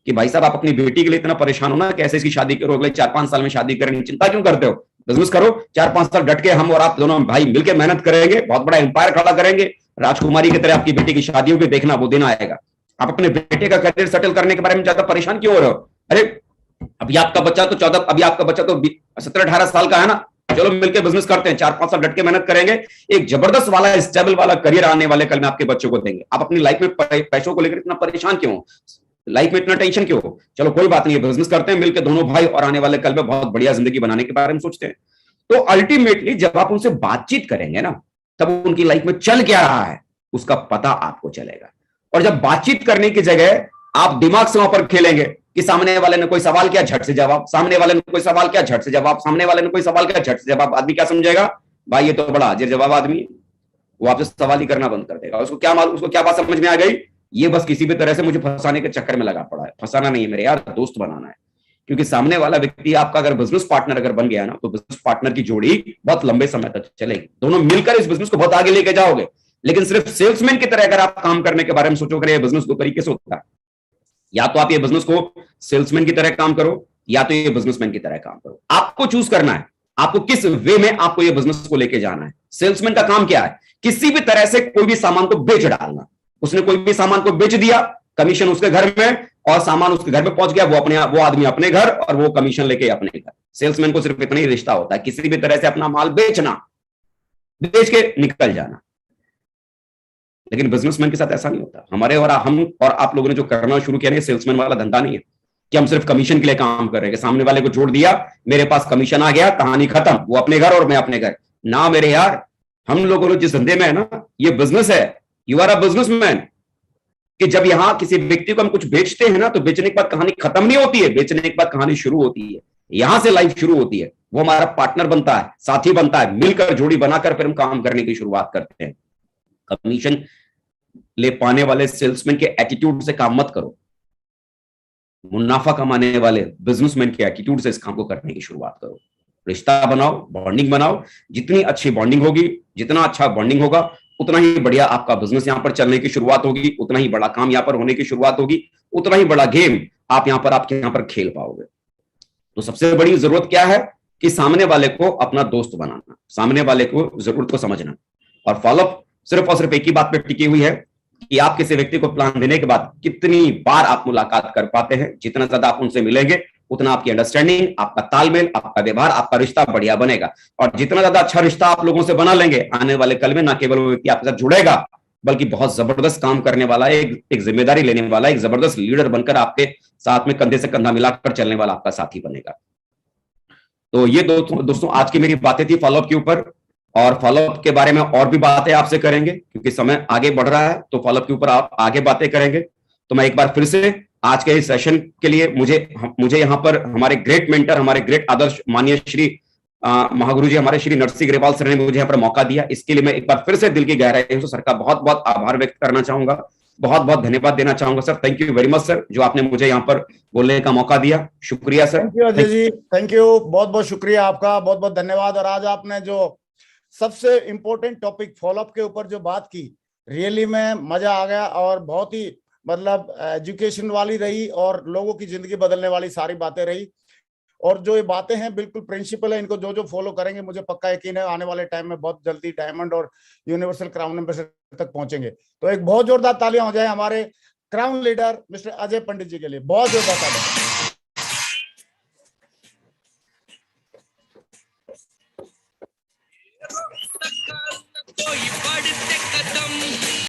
कि भाई साहब आप अपनी बेटी के लिए इतना परेशान हो ना, कैसे इसकी शादी करो, अगले 4-5 साल में शादी करने की चिंता क्यों करते हो? बिजनेस करो, 4-5 साल डट के हम और आप दोनों भाई मिलकर मेहनत करेंगे, बहुत बड़ा एम्पायर खड़ा करेंगे, राजकुमारी की तरह आपकी बेटी की शादी होगी, देखना वो दिन आएगा। आप अपने बेटे का करियर सेटल करने के बारे में ज्यादा परेशान क्यों हो रहे हो? अरे अभी आपका बच्चा तो 17-18 साल का है ना, चलो मिलकर बिजनेस करते हैं, 4-5 साल डट के मेहनत करेंगे, एक जबरदस्त वाला स्टेबल वाला करियर आने वाले कल में आपके बच्चों को देंगे। आप अपनी लाइफ में पैसों को लेकर इतना परेशान क्यों हो, लाइफ में इतना टेंशन क्यों हो? चलो कोई बात नहीं, बिजनेस करते हैं मिलकर दोनों भाई, और आने वाले कल में बहुत बढ़िया जिंदगी बनाने के बारे में सोचते हैं। तो अल्टीमेटली जब आप उनसे बातचीत करेंगे ना, तब उनकी लाइफ में चल क्या रहा है उसका पता आपको चलेगा। और जब बातचीत करने की जगह आप दिमाग से वहां पर खेलेंगे कि सामने वाले ने कोई सवाल किया, झट से जवाब, सामने वाले ने कोई सवाल किया, झट से जवाब, सामने वाले ने कोई सवाल किया, झट से जवाब, आदमी क्या समझेगा, भाई ये तो बड़ा हाजिर जवाब आदमी है, वो आपसे सवाल ही करना बंद कर देगा। उसको क्या बात समझ में आ गई, ये बस किसी भी तरह से मुझे फंसाने के चक्कर में लगा पड़ा है। फंसाना नहीं है मेरे यार, दोस्त बनाना है। क्योंकि सामने वाला व्यक्ति आपका अगर बिजनेस पार्टनर अगर बन गया ना, तो बिजनेस पार्टनर की जोड़ी बहुत लंबे समय तक चलेगी, दोनों मिलकर इस बिजनेस को बहुत आगे लेके जाओगे। लेकिन सिर्फ सेल्समैन की तरह अगर आप काम करने के बारे में सोचोगे, ये बिजनेस दो तरीके से होता है, या तो आप ये बिजनेस को सेल्समैन की तरह काम करो, या तो ये बिजनेसमैन की तरह काम करो। आपको चूज करना है, आपको किस वे में आपको ये बिजनेस को लेके जाना है। सेल्समैन का काम क्या है, किसी भी तरह से कोई भी सामान को बेच डालना। उसने कोई भी सामान को बेच दिया, कमीशन उसके घर में, और सामान उसके घर में पहुंच गया, वो आदमी अपने घर, और वो कमीशन लेके अपने घर। सेल्समैन को सिर्फ इतना ही रिश्ता होता है, किसी भी तरह से अपना माल बेचना, बेच के निकल जाना। लेकिन बिजनेसमैन के साथ ऐसा नहीं होता। हम और आप लोगों ने जो करना शुरू किया, सेल्समैन वाला धंधा नहीं है कि हम सिर्फ कमीशन के लिए काम कर रहे हैं, सामने वाले को जोड़ दिया, मेरे पास कमीशन आ गया, कहानी खत्म, वो अपने घर और मैं अपने घर। ना मेरे यार, हम लोगों ने जिस धंधे में है ना, ये बिजनेस है, यू आर अ बिजनेसमैन। कि जब यहां किसी व्यक्ति को हम कुछ बेचते हैं ना, तो बेचने के बाद कहानी खत्म नहीं होती है, बेचने के बाद कहानी शुरू होती है, यहां से लाइफ शुरू होती है। वो हमारा पार्टनर बनता है, साथी बनता है, मिलकर जोड़ी बनाकर फिर हम काम करने की शुरुआत करते हैं। कमीशन ले पाने वाले सेल्समैन के एटीट्यूड से काम मत करो, मुनाफा कमाने वाले बिजनेसमैन के एटीट्यूड से इस काम को करने की शुरुआत करो। रिश्ता बनाओ, बॉन्डिंग बनाओ। जितनी अच्छी बॉन्डिंग होगी, जितना अच्छा बॉन्डिंग होगा, उतना ही बढ़िया आपका बिजनेस यहां पर चलने की शुरुआत होगी, उतना ही बड़ा काम यहां पर होने की शुरुआत होगी, उतना ही बड़ा गेम आप यहां पर खेल पाओगे। तो सबसे बड़ी जरूरत क्या है कि सामने वाले को अपना दोस्त बनाना, सामने वाले को जरूरत को समझना। और फॉलोअप सिर्फ और सिर्फ एक ही बात पर टिकी हुई है कि आप किसी व्यक्ति को प्लान देने के बाद कितनी बार आप मुलाकात कर पाते हैं। जितना ज्यादा आप उनसे मिलेंगे, उतना आपकी अंडरस्टैंडिंग, आपका तालमेल, आपका व्यवहार, आपका रिश्ता बढ़िया बनेगा। और जितना ज्यादा अच्छा रिश्ता आप लोगों से बना लेंगे, आने वाले कल में ना केवल वो व्यक्ति आपके साथ जुड़ेगा, बल्कि बहुत जबरदस्त काम करने वाला, एक जिम्मेदारी लेने वाला, एक जबरदस्त लीडर बनकर आपके साथ में कंधे से कंधा मिलाकर चलने वाला आपका साथी बनेगा। तो ये दोस्तों आज की मेरी बातें थी फॉलोअप के ऊपर, और फॉलोअप के बारे में और भी बातें आपसे करेंगे क्योंकि समय आगे बढ़ रहा है, तो फॉलोअप के ऊपर आप आगे बातें करेंगे। तो मैं एक बार फिर से आज के इस सेशन के लिए मुझे यहाँ पर हमारे ग्रेट मेंटर, हमारे ग्रेट आदर्श माननीय श्री महागुरु जी, हमारे श्री नरसी ग्रेवाल सर ने मुझे यहाँ पर मौका दिया, इसके लिए मैं एक बार फिर से दिल की गहराई से सर का बहुत बहुत आभार व्यक्त करना चाहूंगा, बहुत बहुत धन्यवाद देना चाहूंगा sir. Thank you very much sir, जो आपने मुझे यहाँ पर बोलने का मौका दिया, शुक्रिया sir. Thank you Ajay ji, thank you, बहुत बहुत शुक्रिया आपका, बहुत बहुत धन्यवाद। और आज आपने जो सबसे इंपॉर्टेंट टॉपिक फॉलोअप के ऊपर जो बात की, रियली में मजा आ गया और बहुत ही मतलब एजुकेशन वाली रही और लोगों की जिंदगी बदलने वाली सारी बातें रही। और जो ये बातें हैं बिल्कुल प्रिंसिपल है, इनको जो जो फॉलो करेंगे मुझे पक्का यकीन है आने वाले टाइम में बहुत जल्दी डायमंड और यूनिवर्सल क्राउन एम्बेसडर तक पहुंचेंगे। तो एक बहुत जोरदार तालियां हो जाए हमारे crown leader mister Ajay Pandit जी के लिए, बहुत जोरदार तालियां।